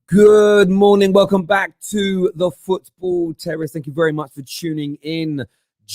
Good morning. Welcome back to the Football Terrace. Thank you very much for tuning in.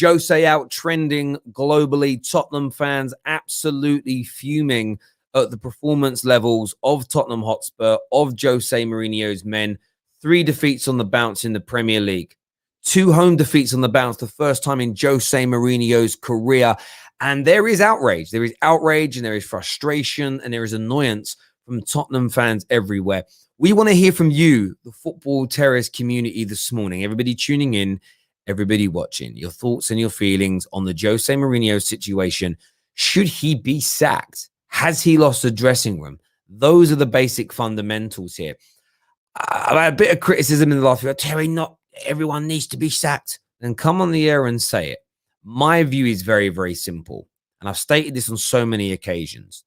Jose out trending globally. Tottenham fans absolutely fuming at the performance levels of Tottenham Hotspur, of Jose Mourinho's men. 3 defeats on the bounce in the Premier League. 2 home defeats on the bounce, the first time in Jose Mourinho's career. And there is outrage. There is outrage and there is frustration and there is annoyance from Tottenham fans everywhere. We want to hear from you, the Football Terrace community, this morning. Everybody tuning in, everybody watching. Your thoughts and your feelings on the Jose Mourinho situation. Should he be sacked? Has he lost the dressing room? Those are the basic fundamentals here. I've had a bit of criticism in the last few. Terry, not everyone needs to be sacked. Then come on the air and say it. My view is very, very simple. And I've stated this on so many occasions.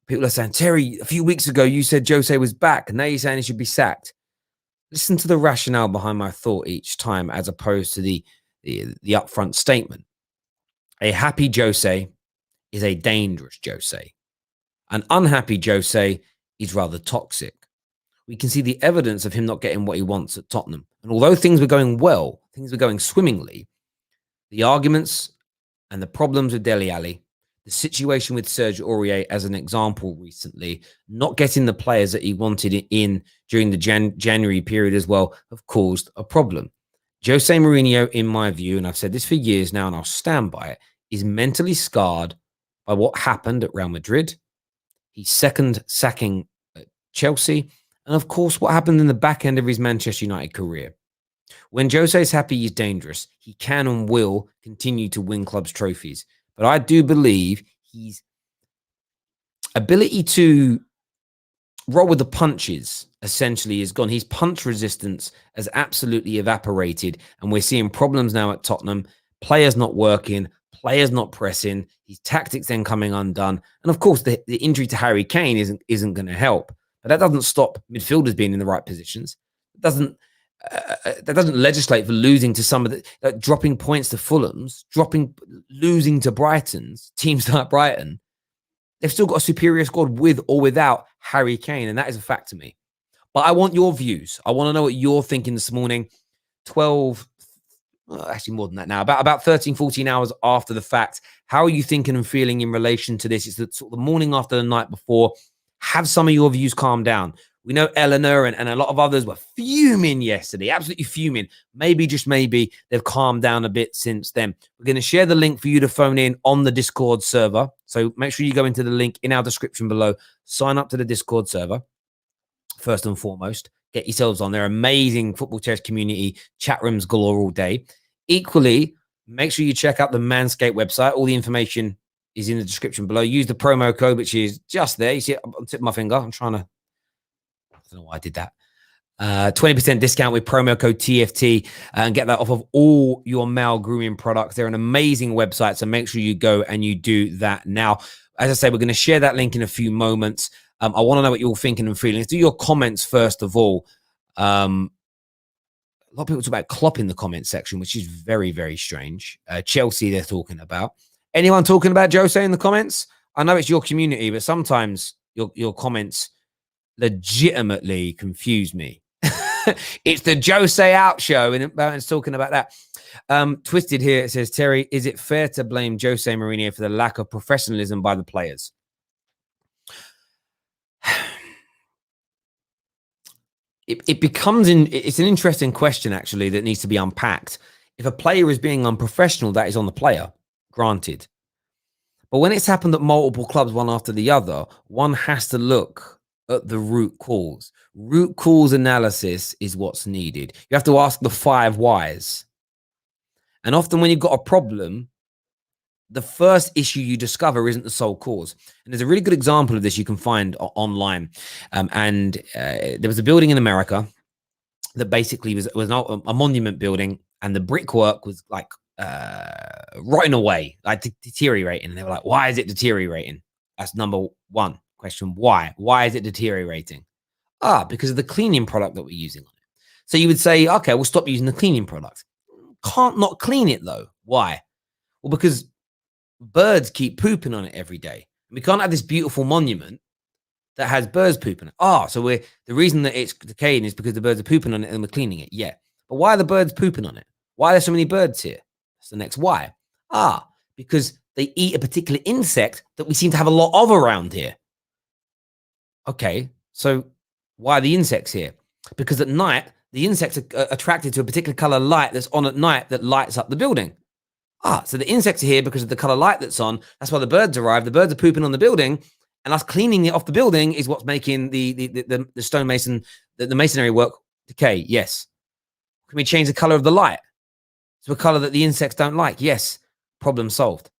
People are saying, Terry, a few weeks ago, you said Jose was back. And now you're saying he should be sacked. Listen to the rationale behind my thought each time, as opposed to the upfront statement. A happy Jose is a dangerous Jose. An unhappy Jose is rather toxic. We can see the evidence of him not getting what he wants at Tottenham. And although things were going well, things were going swimmingly, the arguments and the problems with Dele Alli, the situation with Serge Aurier as an example recently, not getting the players that he wanted in during the January period as well, have caused a problem. Jose Mourinho, in my view, and I've said this for years now and I'll stand by it, is mentally scarred by what happened at Real Madrid, his second sacking at Chelsea, and of course what happened in the back end of his Manchester United career. When Jose is happy, he's dangerous. He can and will continue to win clubs trophies. But I do believe his ability to roll with the punches essentially is gone. His punch resistance has absolutely evaporated. And we're seeing problems now at Tottenham. Players not working, players not pressing, his tactics then coming undone. And of course, the injury to Harry Kane isn't going to help. But that doesn't stop midfielders being in the right positions. It doesn't. That doesn't legislate for losing to some of the dropping points to Fulham's, losing to Brighton's, teams like Brighton. They've still got a superior squad with or without Harry Kane, and that is a fact to me. But I want your views. I want to know what you're thinking this morning. 12, actually more than that now, about 13, 14 hours after the fact. How are you thinking and feeling in relation to this? It's the sort of the morning after the night before. Have some of your views calmed down. We know Eleanor and a lot of others were fuming yesterday, absolutely fuming. Maybe, just maybe, they've calmed down a bit since then. We're going to share the link for you to phone in on the Discord server. So make sure you go into the link in our description below. Sign up to the Discord server, first and foremost. Get yourselves on there. Amazing Football Terrace community, chat rooms galore all day. Equally, make sure you check out the Manscaped website. All the information is in the description below. Use the promo code, which is just there. You see it on the tip of my finger. I'm trying to... I don't know why I did that. 20% discount with promo code TFT and get that off of all your male grooming products. They're an amazing website, so make sure you go and you do that now. As I say, we're going to share that link in a few moments. I want to know what you're thinking and feeling. Do your comments first of all. A lot of people talk about Klopp in the comments section, which is very, very strange. Chelsea they're talking about. Anyone talking about Jose in the comments? I know it's your community, but sometimes your comments legitimately confuse me. It's the Jose out show, and it's talking about that. Twisted here, it says, Terry, is it fair to blame Jose Mourinho for the lack of professionalism by the players? It's an interesting question, actually, that needs to be unpacked. If a player is being unprofessional, that is on the player, granted. But when it's happened at multiple clubs, one after the other, one has to look at the root cause. Root cause analysis is what's needed. You have to ask the 5 whys. And often when you've got a problem, the first issue you discover isn't the sole cause. And there's a really good example of this you can find online. There was a building in America that basically was a monument building, and the brickwork was like rotting away, like deteriorating. And they were like, why is it deteriorating? That's number one question. Why? Why is it deteriorating? Because of the cleaning product that we're using on it. So you would say, okay, we'll stop using the cleaning product. Can't not clean it though. Why? Well, because birds keep pooping on it every day. We can't have this beautiful monument that has birds pooping. So the reason that it's decaying is because the birds are pooping on it and we're cleaning it. Yeah. But why are the birds pooping on it? Why are there so many birds here? That's the next why. Because they eat a particular insect that we seem to have a lot of around here. Okay, so why are the insects here? Because at night, the insects are attracted to a particular color light that's on at night that lights up the building. So the insects are here because of the color light that's on. That's why the birds arrive. The birds are pooping on the building, and us cleaning it off the building is what's making the stonemason, the masonry work decay. Yes. Can we change the color of the light to a color that the insects don't like? Yes. Problem solved.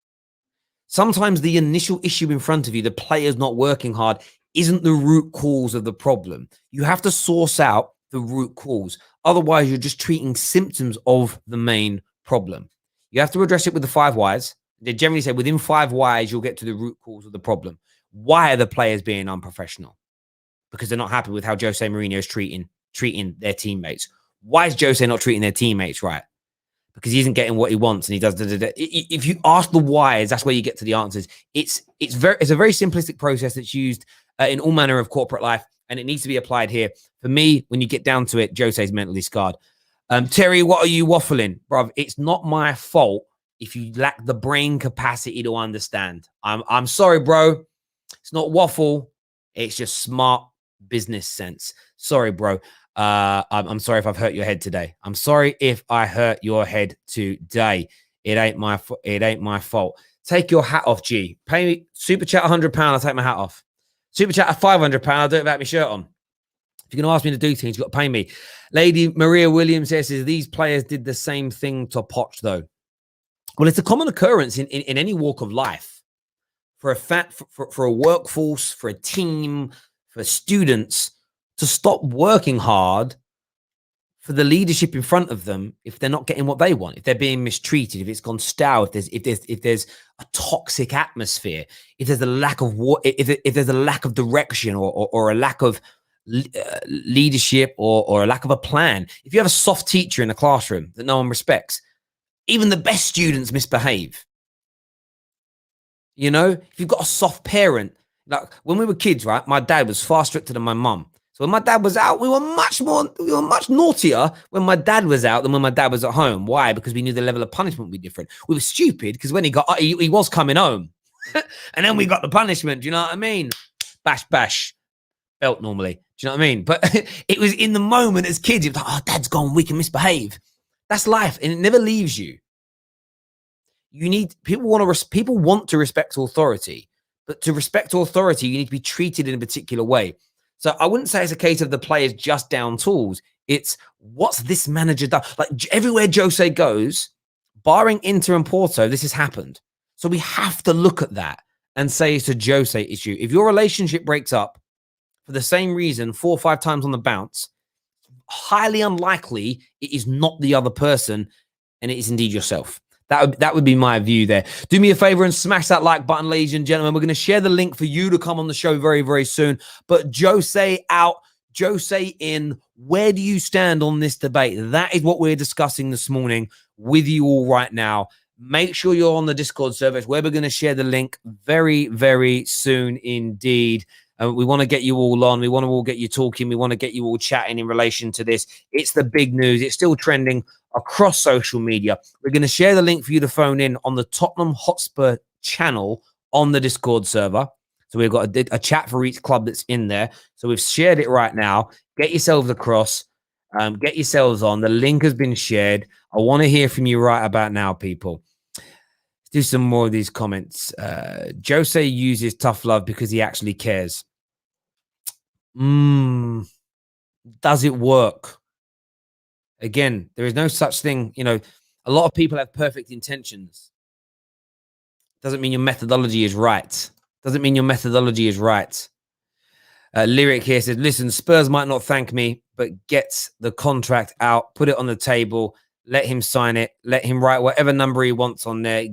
Sometimes the initial issue in front of you, the players not working hard, isn't the root cause of the problem. You have to source out the root cause. Otherwise, you're just treating symptoms of the main problem. You have to address it with the 5 whys. They generally say within 5 whys, you'll get to the root cause of the problem. Why are the players being unprofessional? Because they're not happy with how Jose Mourinho is treating their teammates. Why is Jose not treating their teammates right? Because he isn't getting what he wants and he does. If you ask the whys, that's where you get to the answers. It's a very simplistic process that's used in all manner of corporate life, and it needs to be applied here. For me, when you get down to it, Jose's mentally scarred. Terry, what are you waffling? Bruv, it's not my fault if you lack the brain capacity to understand. I'm sorry, bro. It's not waffle. It's just smart business sense. Sorry, bro. I'm sorry if I've hurt your head today. I'm sorry if I hurt your head today. It ain't my fault. Take your hat off, G. Pay me super chat £100. I'll take my hat off. Super chat at £500. I'll do it without my shirt on. If you're going to ask me to do things, you've got to pay me. Lady Maria Williams says, these players did the same thing to Poch, though. Well, it's a common occurrence in any walk of life. For a workforce, for a team, for students, to stop working hard for the leadership in front of them if they're not getting what they want, if they're being mistreated, if it's gone stale, if there's a toxic atmosphere, if there's a lack of if there's a lack of direction or a lack of leadership or a lack of a plan. If you have a soft teacher in a classroom that no one respects, even the best students misbehave. You know, if you've got a soft parent, like when we were kids, right? My dad was far stricter than my mum. So when my dad was out, we were much naughtier when my dad was out than when my dad was at home. Why? Because we knew the level of punishment would be different. We were stupid because when he was coming home, and then we got the punishment. Do you know what I mean? Bash, bash, belt normally. Do you know what I mean? But it was in the moment as kids. It was like, oh, dad's gone, we can misbehave. That's life, and it never leaves you. People want to respect authority, but to respect authority, you need to be treated in a particular way. So I wouldn't say it's a case of the players just down tools. It's what's this manager done? Like everywhere Jose goes, barring Inter and Porto, this has happened. So we have to look at that and say it's a Jose issue. If your relationship breaks up for the same reason 4 or 5 times on the bounce, highly unlikely it is not the other person and it is indeed yourself. That would be my view there. Do me a favor and smash that like button, ladies and gentlemen. We're going to share the link for you to come on the show very, very soon. But Jose out, Jose in. Where do you stand on this debate? That is what we're discussing this morning with you all right now. Make sure you're on the Discord server where we're going to share the link very, very soon indeed. We want to get you all on. We want to all get you talking. We want to get you all chatting in relation to this. It's the big news. It's still trending across social media. We're going to share the link for you to phone in on the Tottenham Hotspur channel on the Discord server. So we've got a chat for each club that's in there. So we've shared it right now. Get yourselves across. Get yourselves on. The link has been shared. I want to hear from you right about now, people. Let's do some more of these comments. Jose uses tough love because he actually cares. Does it work? Again, there is no such thing. You know, a lot of people have perfect intentions. Doesn't mean your methodology is right. Doesn't mean your methodology is right. Lyric here says, listen, Spurs might not thank me, but get the contract out, put it on the table, let him sign it, let him write whatever number he wants on there,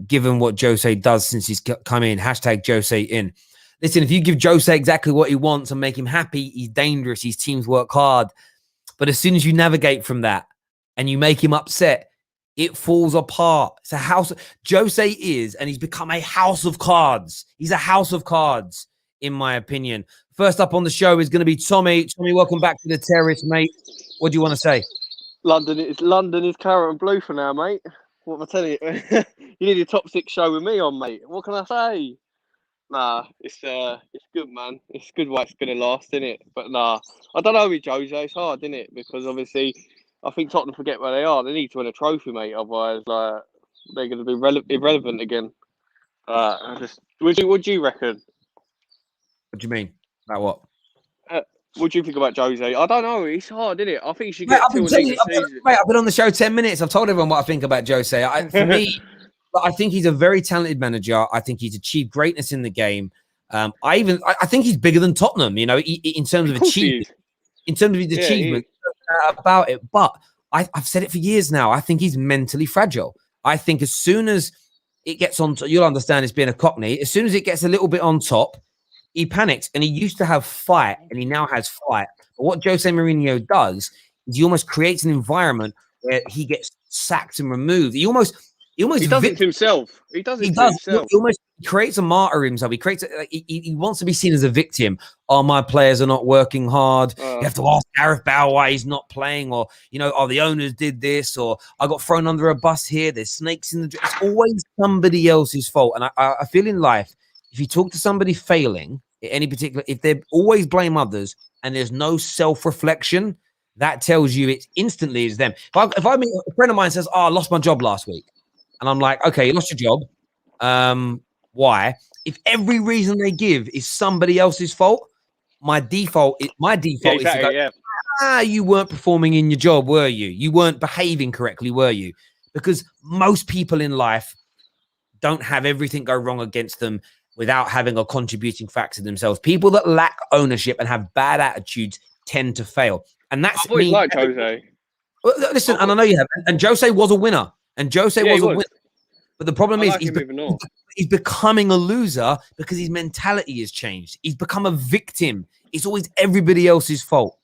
given what Jose does since he's come in. Hashtag Jose in. Listen, if you give Jose exactly what he wants and make him happy, he's dangerous. His teams work hard. But as soon as you navigate from that and you make him upset, it falls apart. It's a house. Jose is, and he's become a house of cards. He's a house of cards. in my opinion. First up on the show is going to be Tommy. Tommy, welcome back to the Terrace, mate. What do you want to say? London is carrot and blue for now, mate. What am I telling you? You need a top 6 show with me on, mate. What can I say? Nah, it's good, man. It's good why it's gonna last, isn't it? But nah, I don't know with Jose. It's hard, isn't it? Because obviously, I think Tottenham forget where they are. They need to win a trophy, mate. Otherwise, like they're gonna be irrelevant again. What do you reckon? What do you mean? About what? What do you think about Jose? I don't know. It's hard, isn't it? I think you should Mate, get 2 leagues a season. I've been on the show 10 minutes. I've told everyone what I think about Jose. For me, I think he's a very talented manager. I think he's achieved greatness in the game. I think he's bigger than Tottenham, you know, in terms of achievement. In terms of his achievement about it. But I've said it for years now. I think he's mentally fragile. I think as soon as it gets on, you'll understand it's being a Cockney. As soon as it gets a little bit on top, he panics. And he used to have fight, and he now has fight. But what Jose Mourinho does is he almost creates an environment where he gets sacked and removed. He almost he does it to himself. He does it to himself. He almost creates a martyr himself. He creates he wants to be seen as a victim. Oh, my players are not working hard. You have to ask Gareth Bale why he's not playing, or the owners did this, or I got thrown under a bus here. There's snakes in the. It's always somebody else's fault. And I feel in life, if you talk to somebody failing in any particular, if they always blame others and there's no self-reflection, that tells you it's instantly is them. If I meet a friend of mine says, "Oh, I lost my job last week," and I'm like, "Okay, you lost your job. Why?" If every reason they give is somebody else's fault, my default is to go, you weren't performing in your job, were you? You weren't behaving correctly, were you? Because most people in life don't have everything go wrong against them without having a contributing factor themselves. People that lack ownership and have bad attitudes tend to fail. And that's me. Like Jose. Well, listen, and I know you have. And Jose was a winner. And Jose was a winner. But the problem is he's becoming a loser because his mentality has changed. He's become a victim. It's always everybody else's fault.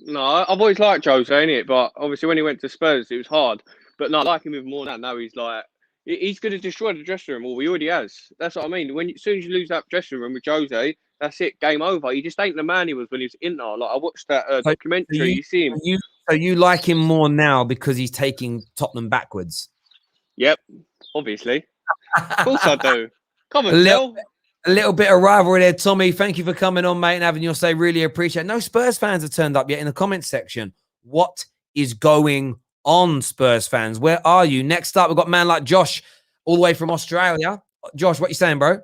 No, I've always liked Jose, innit? But obviously when he went to Spurs, it was hard. But no, I like him even more now. Now he's like, he's going to destroy the dressing room. Well, he already has. That's what I mean. As soon as you lose that dressing room with Jose, that's it. Game over. He just ain't the man he was when he was in there. Like I watched that documentary. You see him. So you like him more now because he's taking Tottenham backwards? Yep, obviously. Of course I do. Come on, a little bit of rivalry there, Tommy. Thank you for coming on, mate, and having your say. Really appreciate it. No Spurs fans have turned up yet in the comments section. What is going on, Spurs fans? Where are you? Next up, we've got a man like Josh, all the way from Australia. Josh, what you saying, bro?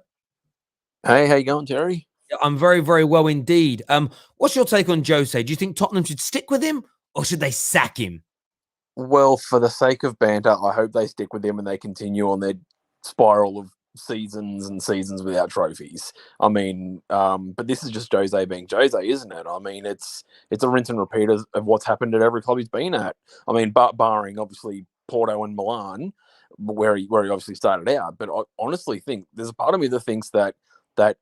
Hey, how you going, Terry? I'm very, very well indeed. What's your take on Jose? Do you think Tottenham should stick with him or should they sack him? Well, for the sake of banter, I hope they stick with him and they continue on their spiral of seasons and seasons without trophies. I mean, but this is just Jose being Jose, isn't it? I mean, it's a rinse and repeat of what's happened at every club he's been at. I mean, barring obviously Porto and Milan, where he obviously started out. But I honestly think there's a part of me that thinks that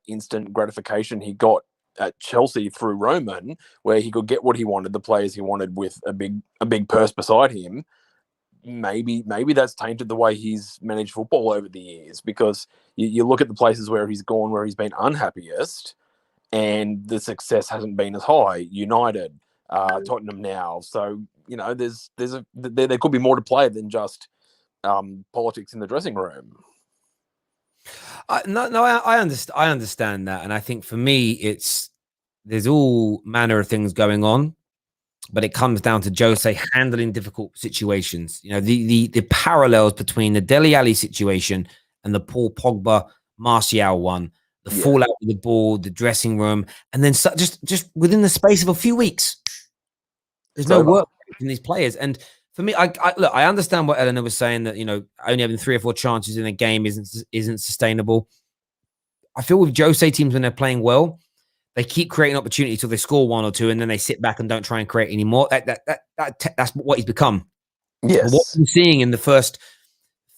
instant gratification he got at Chelsea through Roman, where he could get what he wanted, the players he wanted, with a big purse beside him. Maybe that's tainted the way he's managed football over the years, because you look at the places where he's gone, where he's been unhappiest, and the success hasn't been as high. United, Tottenham now. So there could be more to play than just politics in the dressing room. I understand that, and I think for me, there's all manner of things going on. But it comes down to Jose handling difficult situations. You know, the parallels between the Dele Alli situation and the Paul Pogba Martial one, the fallout with the ball, the dressing room, and then just within the space of a few weeks, there's no work in these players. And for me, I understand what Eleanor was saying, that only having 3 or 4 chances in a game isn't sustainable. I feel with Jose teams, when they're playing well, they keep creating opportunities till they score 1 or 2, and then they sit back and don't try and create anymore. That's what he's become. Yes. What we're seeing in the first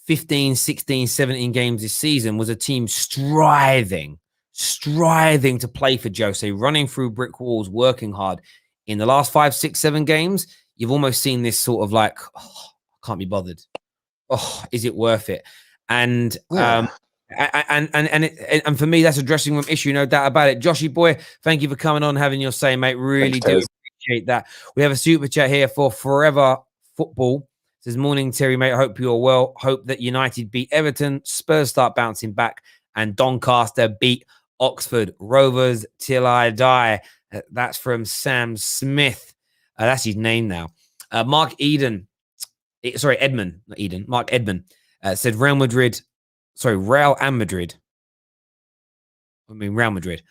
15, 16, 17 games this season was a team striving to play for Jose, running through brick walls, working hard. In the last 5, 6, 7 games, you've almost seen this sort of like, I can't be bothered. Oh, is it worth it? And And for me, that's a dressing room issue, no doubt about it. Joshy boy, thank you for coming on, having your say, mate. Really do appreciate that. We have a super chat here for Forever Football. It says, morning, Terry, mate. I hope you're well. Hope that United beat Everton, Spurs start bouncing back, and Doncaster beat Oxford Rovers till I die. That's from Sam Smith. That's his name now. Mark Eden. Sorry, Edmund, not Eden. Mark Edmund said Real Madrid. Sorry, Real and Madrid. I mean, Real Madrid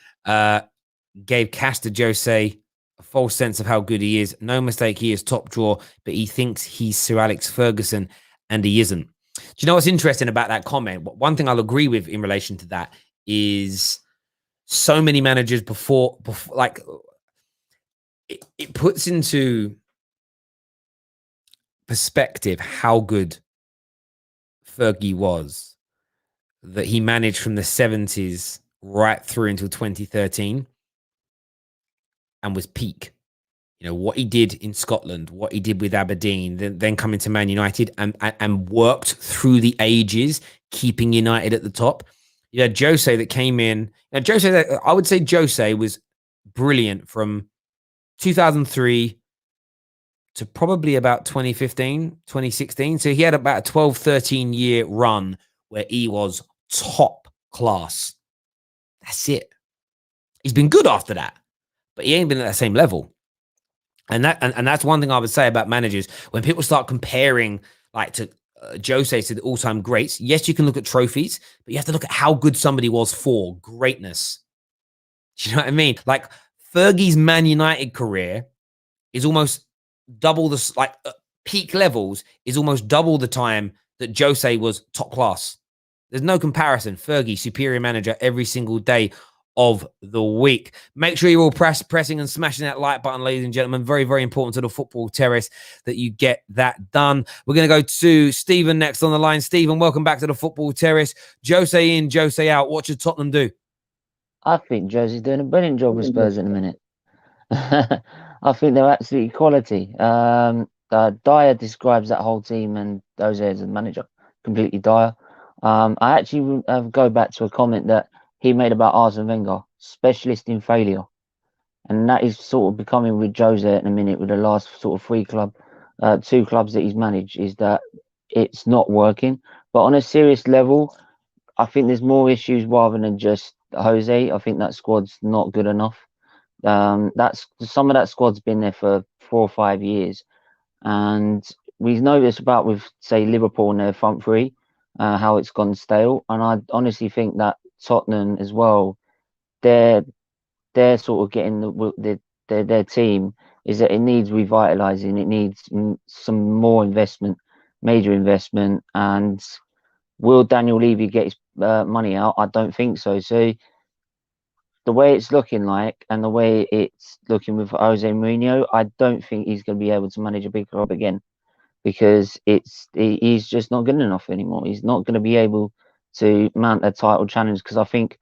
gave Castor Jose a false sense of how good he is. No mistake, he is top drawer, but he thinks he's Sir Alex Ferguson, and he isn't. Do you know what's interesting about that comment? One thing I'll agree with in relation to that is so many managers before like it puts into perspective how good Fergie was, that he managed from the 70s right through until 2013 and was peak. You know, what he did in Scotland, what he did with Aberdeen, then coming to Man United and worked through the ages, keeping United at the top. You had Jose that came in. Now, I would say Jose was brilliant from 2003 to probably about 2015, 2016. So he had about a 12, 13-year run where he was top class. That's it. He's been good after that, but he ain't been at that same level. And that's one thing I would say about managers. When people start comparing like to Jose to the all-time greats, yes, you can look at trophies, but you have to look at how good somebody was for greatness. Do you know what I mean? Like Fergie's Man United career is almost double the peak levels is almost double the time that Jose was top class. There's no comparison. Fergie, superior manager every single day of the week. Make sure you're all pressing and smashing that like button, ladies and gentlemen. Very, very important to the football terrace that you get that done. We're going to go to Stephen next on the line. Stephen, welcome back to the football terrace. Jose in, Jose out. What should Tottenham do? I think Jose's doing a brilliant job with Spurs at the minute. I think they're absolutely quality. Dyer describes that whole team and Jose as a manager completely Dyer. I actually go back to a comment that he made about Arsene Wenger, specialist in failure. And that is sort of becoming with Jose at the minute with the last sort of two clubs that he's managed, is that it's not working. But on a serious level, I think there's more issues rather than just Jose. I think that squad's not good enough. That's some of that squad's been there for 4 or 5 years. And we've noticed about with, say, Liverpool and their front three, how it's gone stale. And I honestly think that Tottenham as well, they're sort of getting their team is that it needs revitalizing. It needs some more investment, major investment. And will Daniel Levy get his money out? I don't think so. So the way it's looking like and the way it's looking with Jose Mourinho, I don't think he's going to be able to manage a big club again, because he's just not good enough anymore. He's not going to be able to mount a title challenge, because I think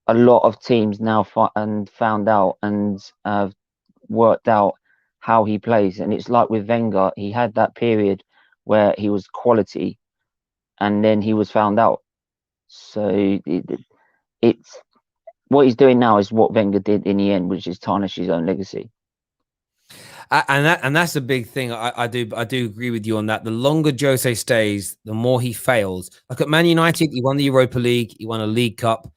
a lot of teams now found out and have worked out how he plays. And it's like with Wenger, he had that period where he was quality and then he was found out. So it's what he's doing now is what Wenger did in the end, which is tarnish his own legacy. And that's a big thing. I do agree with you on that. The longer Jose stays, the more he fails. Like at Man United, he won the Europa League, he won a League Cup,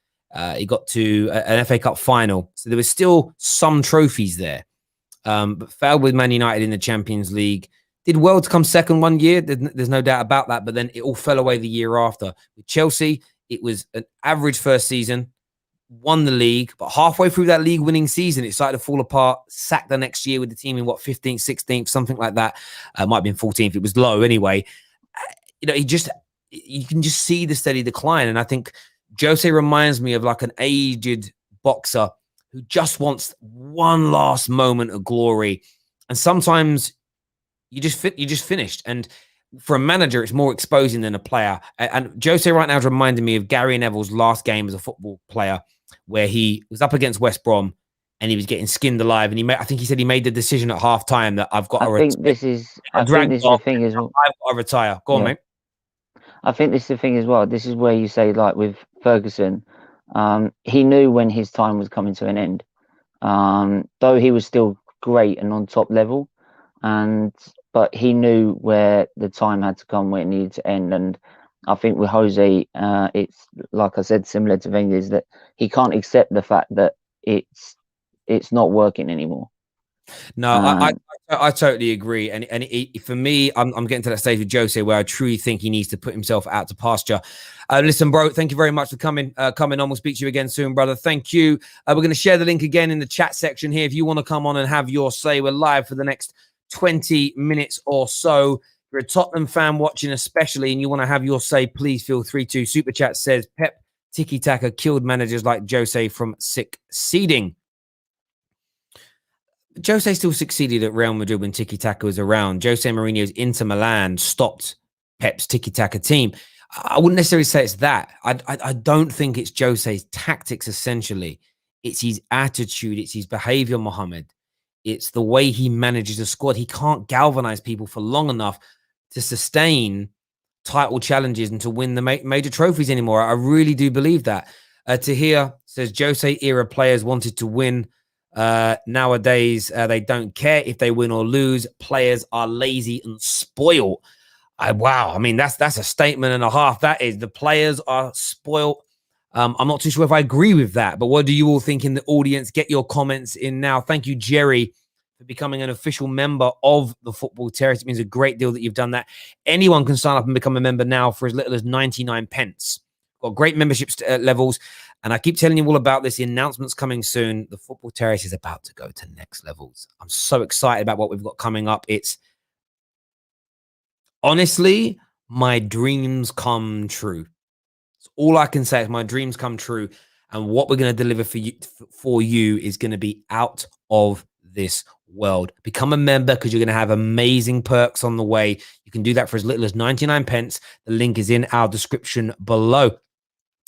he got to an FA Cup final. So there was still some trophies there, but failed with Man United in the Champions League. Did well to come second one year. There's no doubt about that. But then it all fell away the year after. With Chelsea, it was an average first season. Won the league, but halfway through that league winning season, it started to fall apart. Sacked the next year with the team in 15th, 16th, something like that. Might have been 14th. It was low anyway. You know, you can just see the steady decline. And I think Jose reminds me of like an aged boxer who just wants one last moment of glory. And sometimes you just finished. And for a manager, it's more exposing than a player. And Jose right now is reminding me of Gary Neville's last game as a football player, where he was up against West Brom and he was getting skinned alive. And I think he said he made the decision at half time that I've got to retire. I think this is the thing as well. I've got to retire. Go on, mate. I think this is the thing as well. This is where you say, like with Ferguson, he knew when his time was coming to an end. Though he was still great and on top level, but he knew where the time had to come, where it needed to end. And I think with Jose, it's like I said, similar to Wenger, is that he can't accept the fact that it's not working anymore. No, I totally agree. And for me, I'm getting to that stage with Jose where I truly think he needs to put himself out to pasture. Listen, bro, thank you very much for coming on. We'll speak to you again soon, brother. Thank you. We're going to share the link again in the chat section here. If you want to come on and have your say, we're live for the next 20 minutes or so. If you're a Tottenham fan watching especially and you want to have your say, please feel free to. Super Chat says, Pep tiki-taka killed managers like Jose from succeeding. Jose still succeeded at Real Madrid when tiki-taka was around. Jose Mourinho's Inter Milan stopped Pep's tiki-taka team. I wouldn't necessarily say it's that. I don't think it's Jose's tactics, essentially. It's his attitude. It's his behavior, Mohammed. It's the way he manages a squad. He can't galvanize people for long enough to sustain title challenges and to win the major trophies anymore. I really do believe that. Tahir says Jose era players wanted to win. Nowadays, they don't care if they win or lose. Players are lazy and spoiled. Wow. I mean, that's a statement and a half. That is, the players are spoiled. I'm not too sure if I agree with that, but what do you all think in the audience? Get your comments in now. Thank you, Jerry, for becoming an official member of the Football Terrace. It means a great deal that you've done that. Anyone can sign up and become a member now for as little as 99 pence. Got great membership levels. And I keep telling you all about this. The announcement's coming soon. The Football Terrace is about to go to next levels. I'm so excited about what we've got coming up. It's honestly my dreams come true. It's all I can say is my dreams come true. And what we're going to deliver for you is going to be out of this world. Become a member because you're going to have amazing perks on the way. You can do that for as little as 99 pence. The link is in our description below.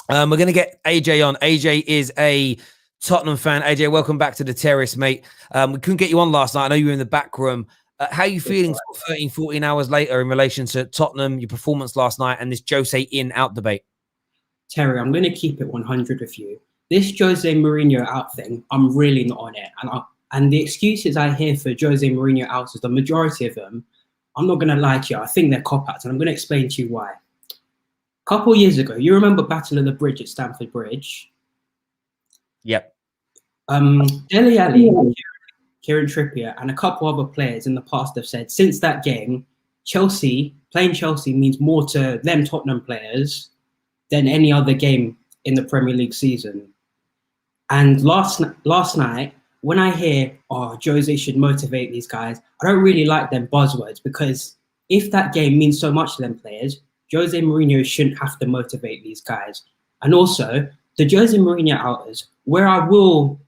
We're going to get AJ on. AJ is a Tottenham fan. AJ, welcome back to the Terrace, mate. We couldn't get you on last night. I know you were in the back room. How are you feeling 13, 14 hours later in relation to Tottenham, your performance last night, and this Jose in-out debate? Terry, I'm going to keep it 100 with you. This Jose Mourinho out thing, I'm really not on it. And the excuses I hear for Jose Mourinho outs, the majority of them, I'm not going to lie to you. I think they're cop-outs, and I'm going to explain to you why. Couple of years ago, you remember Battle of the Bridge at Stamford Bridge? Yep. Dele Alli, Kieran Trippier, and a couple other players in the past have said since that game, playing Chelsea means more to them Tottenham players than any other game in the Premier League season. And last night, when I hear, oh, Jose should motivate these guys, I don't really like them buzzwords, because if that game means so much to them players, Jose Mourinho shouldn't have to motivate these guys. And also, the Jose Mourinho outers, where I will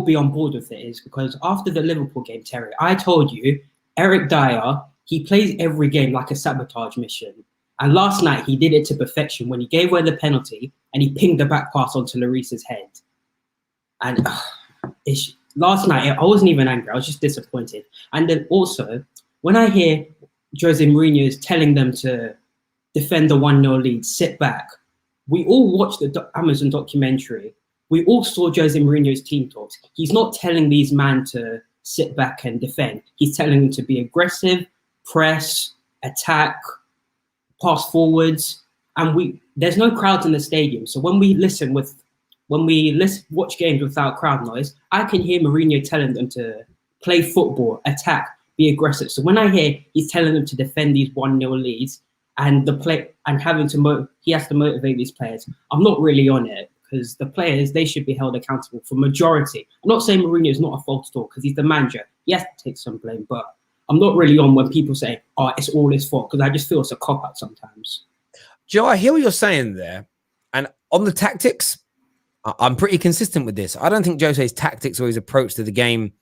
be on board with it is because after the Liverpool game, Terry, I told you, Eric Dyer, he plays every game like a sabotage mission. And last night, he did it to perfection when he gave away the penalty and he pinged the back pass onto Lloris's head. And last night, I wasn't even angry. I was just disappointed. And then also, when I hear Jose Mourinho is telling them to defend the 1-0 lead, sit back. We all watched the Amazon documentary. We all saw Jose Mourinho's team talks. He's not telling these men to sit back and defend. He's telling them to be aggressive, press, attack, pass forwards. And there's no crowds in the stadium. So when we watch games without crowd noise, I can hear Mourinho telling them to play football, attack, be aggressive. So when I hear he's telling them to defend these 1-0 leads and he has to motivate these players, I'm not really on it, because the players, they should be held accountable for majority. I'm not saying Mourinho is not a fault at all, because he's the manager. He has to take some blame, but I'm not really on when people say, oh, it's all his fault, because I just feel it's a cop-out sometimes. Joe, I hear what you're saying there. And on the tactics, I'm pretty consistent with this. I don't think Jose's tactics or his approach to the game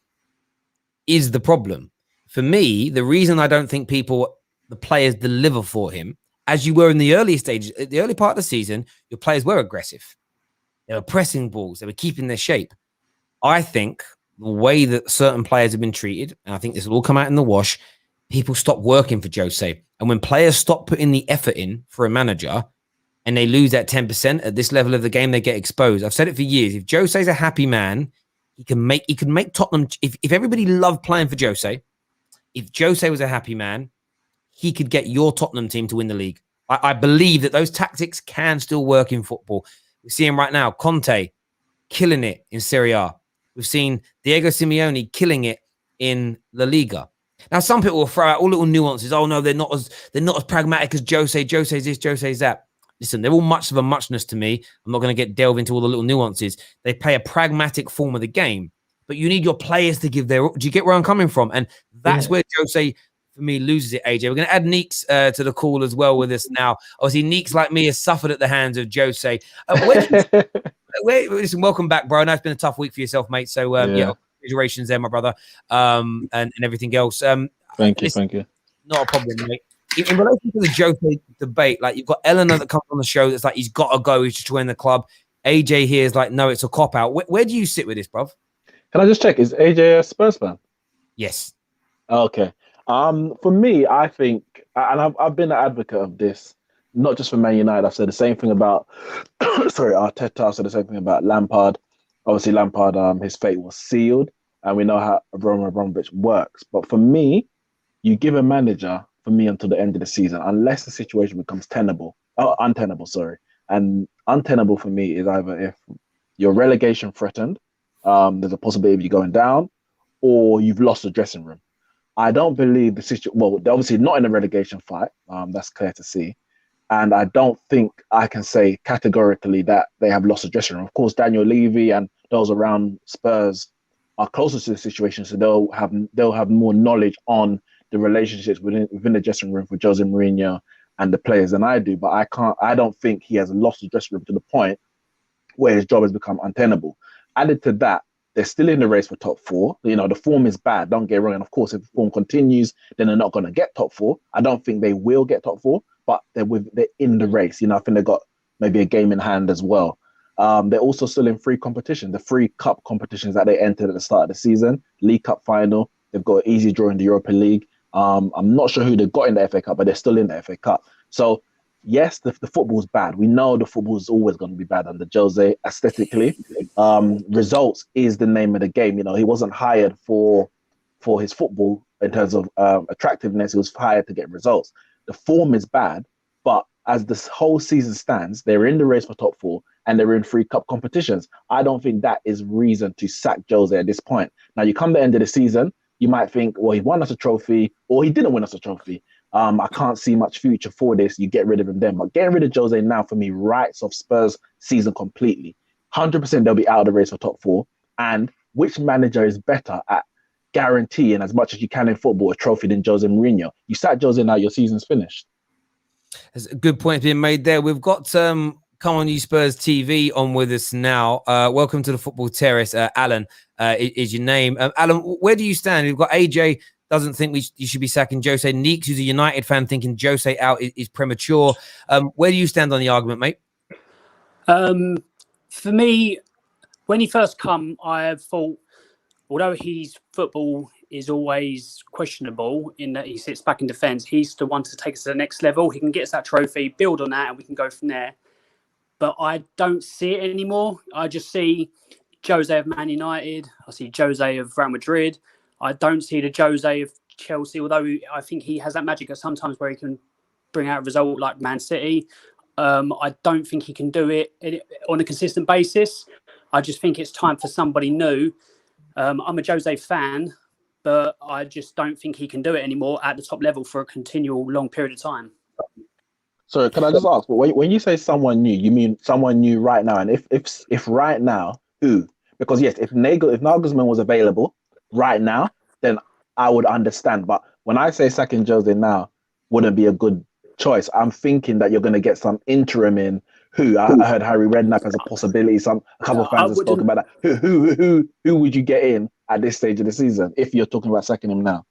is the problem. For me, the reason I don't think the players deliver for him, as you were in the early stages, at the early part of the season, your players were aggressive. They were pressing balls. They were keeping their shape. I think the way that certain players have been treated, and I think this will all come out in the wash, people stop working for Jose. And when players stop putting the effort in for a manager and they lose that 10% at this level of the game, they get exposed. I've said it for years. If Jose's a happy man, he can make Tottenham. If everybody loved playing for Jose, if Jose was a happy man, he could get your Tottenham team to win the league. I believe that those tactics can still work in football. We see him right now. Conte killing it in Serie A. We've seen Diego Simeone killing it in La Liga. Now, some people will throw out all little nuances. Oh no, they're not as pragmatic as Jose. Jose's this, Jose's that. Listen, they're all much of a muchness to me. I'm not going to delve into all the little nuances. They play a pragmatic form of the game, but you need your players to give their. Do you get where I'm coming from? And that's where Jose, for me, loses it. AJ, we're going to add Neeks to the call as well with us now. Obviously, Neeks, like me, has suffered at the hands of Jose. Listen, welcome back, bro. I know it's been a tough week for yourself, mate. So congratulations there, my brother, and everything else. Thank you. Not a problem, mate. In relation to the Jose debate, like you've got Eleanor that comes on the show that's like he's got to go, he's just joined the club. AJ here is like, no, it's a cop out. Where do you sit with this, bruv? Can I just check? Is AJ a Spurs fan? Yes. Okay. For me, I think, and I've been an advocate of this, not just for Man United. I've said the same thing about, Arteta. I've said the same thing about Lampard. Obviously, Lampard, his fate was sealed, and we know how Roman Abramovich works. But for me, you give a manager, for me, until the end of the season, unless the situation becomes untenable. And untenable for me is either if you're relegation threatened, there's a possibility of you going down, or you've lost the dressing room. I don't believe the situation. Well, they're obviously not in a relegation fight. That's clear to see. And I don't think I can say categorically that they have lost the dressing room. Of course, Daniel Levy and those around Spurs are closer to the situation, so they'll have more knowledge on the relationships within the dressing room for Jose Mourinho and the players than I do. But I don't think he has lost the dressing room to the point where his job has become untenable. Added to that, they're still in the race for top four. You know, the form is bad, don't get wrong. And of course, if the form continues, then they're not going to get top four. I don't think they will get top four, but they're in the race. You know, I think they've got maybe a game in hand as well. They're also still in free competition, the free cup competitions that they entered at the start of the season, League Cup final. They've got an easy draw in the Europa League. I'm not sure who they've got in the FA Cup, but they're still in the FA Cup. So yes, the football's bad. We know the football is always going to be bad under Jose aesthetically. Results is the name of the game. You know, he wasn't hired for his football in terms of attractiveness. He was hired to get results. The form is bad, but as this whole season stands, they're in the race for top four and they're in free cup competitions. I don't think that is reason to sack Jose at this point. Now, you come to the end of the season, you might think, well, he won us a trophy or he didn't win us a trophy. I can't see much future for this. You get rid of him then. But getting rid of Jose now, for me, writes off Spurs season completely. 100% they'll be out of the race for top four. And which manager is better at guaranteeing as much as you can in football a trophy than Jose Mourinho? You sack Jose now, your season's finished. There's a good point being made there. We've got Come On You Spurs TV on with us now. Welcome to the Football Terrace. Alan is your name. Alan, where do you stand? We've got AJ doesn't think you should be sacking Jose. Neeks, who's a United fan, thinking Jose out is premature. Where do you stand on the argument, mate? For me, when he first come, I thought, although his football is always questionable in that he sits back in defence, he's the one to take us to the next level. He can get us that trophy, build on that, and we can go from there. But I don't see it anymore. I just see Jose of Man United. I see Jose of Real Madrid. I don't see the Jose of Chelsea, although I think he has that magic at sometimes where he can bring out a result like Man City. I don't think he can do it on a consistent basis. I just think it's time for somebody new. I'm a Jose fan, but I just don't think he can do it anymore at the top level for a continual long period of time. Sorry, can I just ask, when you say someone new, you mean someone new right now? And if right now, who? Because yes, if Nagelsmann was available right now, then I would understand. But when I say sacking Jose now wouldn't be a good choice, I'm thinking that you're going to get some interim in. Who? I heard Harry Redknapp as a possibility. A couple of fans have spoken about that. Who would you get in at this stage of the season if you're talking about sacking him now?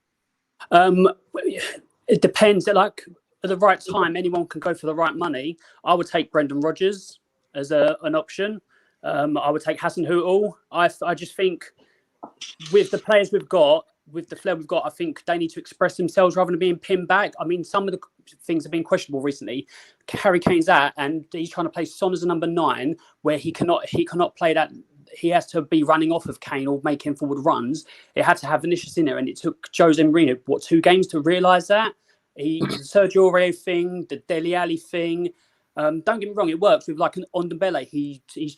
It depends. Like at the right time, anyone can go for the right money. I would take Brendan Rodgers as an option. I would take Hasenhüttl. I just think with the players we've got, with the flair we've got, I think they need to express themselves rather than being pinned back. I mean, some of the things have been questionable recently. Harry Kane's out, and he's trying to play Son as a number 9, where he cannot play that. He has to be running off of Kane or making forward runs. It had to have Vinicius in there, and it took Jose Mourinho 2 games to realise that. The Sergio Aurier thing, the Dele Alli thing. Don't get me wrong, it works with like an Ondembele. He's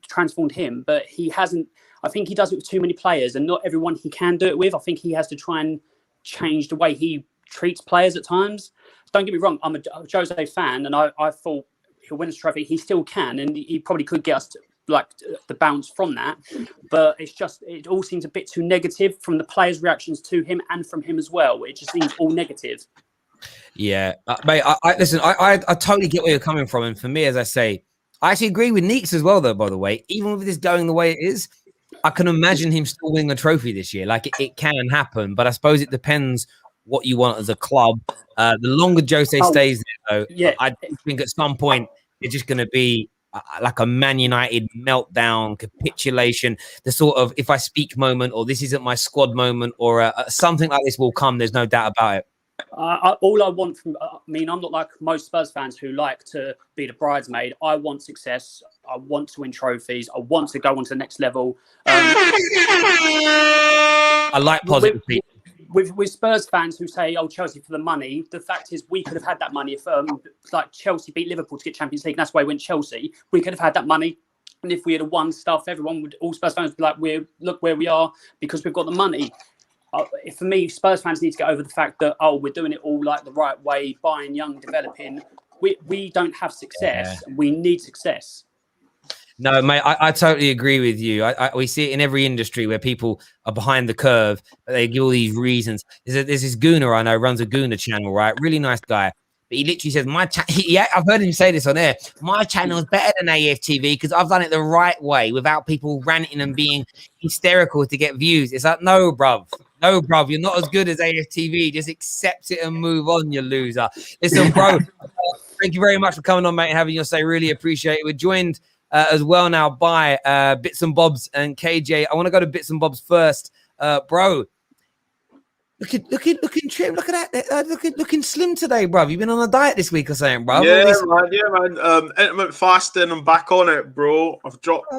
transformed him, but he hasn't. I think he does it with too many players, and not everyone he can do it with. I think he has to try and change the way he treats players at times. Don't get me wrong, I'm a Jose fan, and I thought he'll win this trophy. He still can, and he probably could get us to, like, the bounce from that. But it's just, it all seems a bit too negative from the players' reactions to him and from him as well. It just seems all negative. Yeah, mate. Listen. I totally get where you're coming from, and for me, as I say, I actually agree with Neeks as well. Though, by the way, even with this going the way it is, I can imagine him still winning a trophy this year. Like it can happen, but I suppose it depends what you want as a club. The longer Jose stays there, though, yeah, I think at some point it's just going to be like a Man United meltdown, capitulation, the sort of if I speak moment, or this isn't my squad moment, or something like this will come. There's no doubt about it. All I want from, I mean, I'm not like most Spurs fans who like to be the bridesmaid. I want success. I want to win trophies. I want to go on to the next level. I like positive people. With Spurs fans who say, "Oh, Chelsea for the money," the fact is we could have had that money if like Chelsea beat Liverpool to get Champions League. And that's why we went Chelsea. We could have had that money, and if we had won stuff, all Spurs fans would be like, "Look where we are because we've got the money." For me, Spurs fans need to get over the fact that we're doing it all like the right way, buying young, developing. We don't have success. Yeah. We need success. No, mate, I totally agree with you. We see it in every industry where people are behind the curve, but they give all these reasons. There's this gooner I know, runs a gooner channel, right? Really nice guy. But he literally says, I've heard him say this on air, my channel is better than AFTV because I've done it the right way without people ranting and being hysterical to get views. It's like, no, bruv. No, bruv, you're not as good as AFTV. Just accept it and move on, you loser. Listen, bro, thank you very much for coming on, mate, and having your say. Really appreciate it. We're joined as well now by Bits and Bobs and KJ. I want to go to Bits and Bobs first. Bro, looking trim. Look at that. Looking slim today, bro. You've been on a diet this week or something, bro. Yeah, man. Intermittent fasting. I'm back on it, bro. I've dropped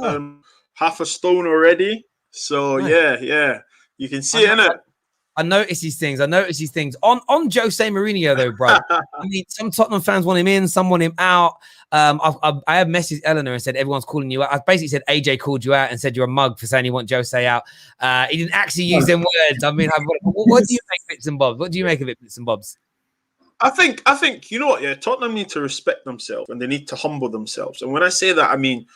half a stone already. So, nice. Yeah. You can see it, innit? I notice these things. On Jose Mourinho, though, bro. I mean, some Tottenham fans want him in, some want him out. I have messaged Eleanor and said everyone's calling you out. I basically said AJ called you out and said you're a mug for saying he wants Jose out. He didn't actually use them words. I mean, what do you make, Bits and Bobs? What do you make of it, Bits and Bobs? I think you know what? Yeah, Tottenham need to respect themselves and they need to humble themselves. And when I say that, I mean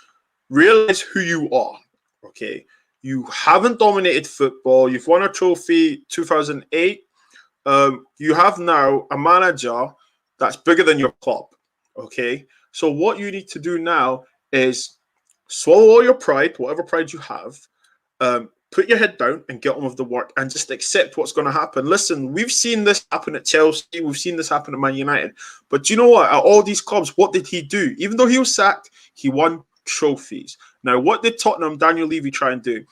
realize who you are. Okay. You haven't dominated football. You've won a trophy 2008. You have now a manager that's bigger than your club. Okay. So what you need to do now is swallow all your pride, whatever pride you have, put your head down and get on with the work and just accept what's going to happen. Listen, we've seen this happen at Chelsea. We've seen this happen at Man United. But do you know what? At all these clubs, what did he do? Even though he was sacked, he won trophies. Now, what did Tottenham, Daniel Levy, try and do?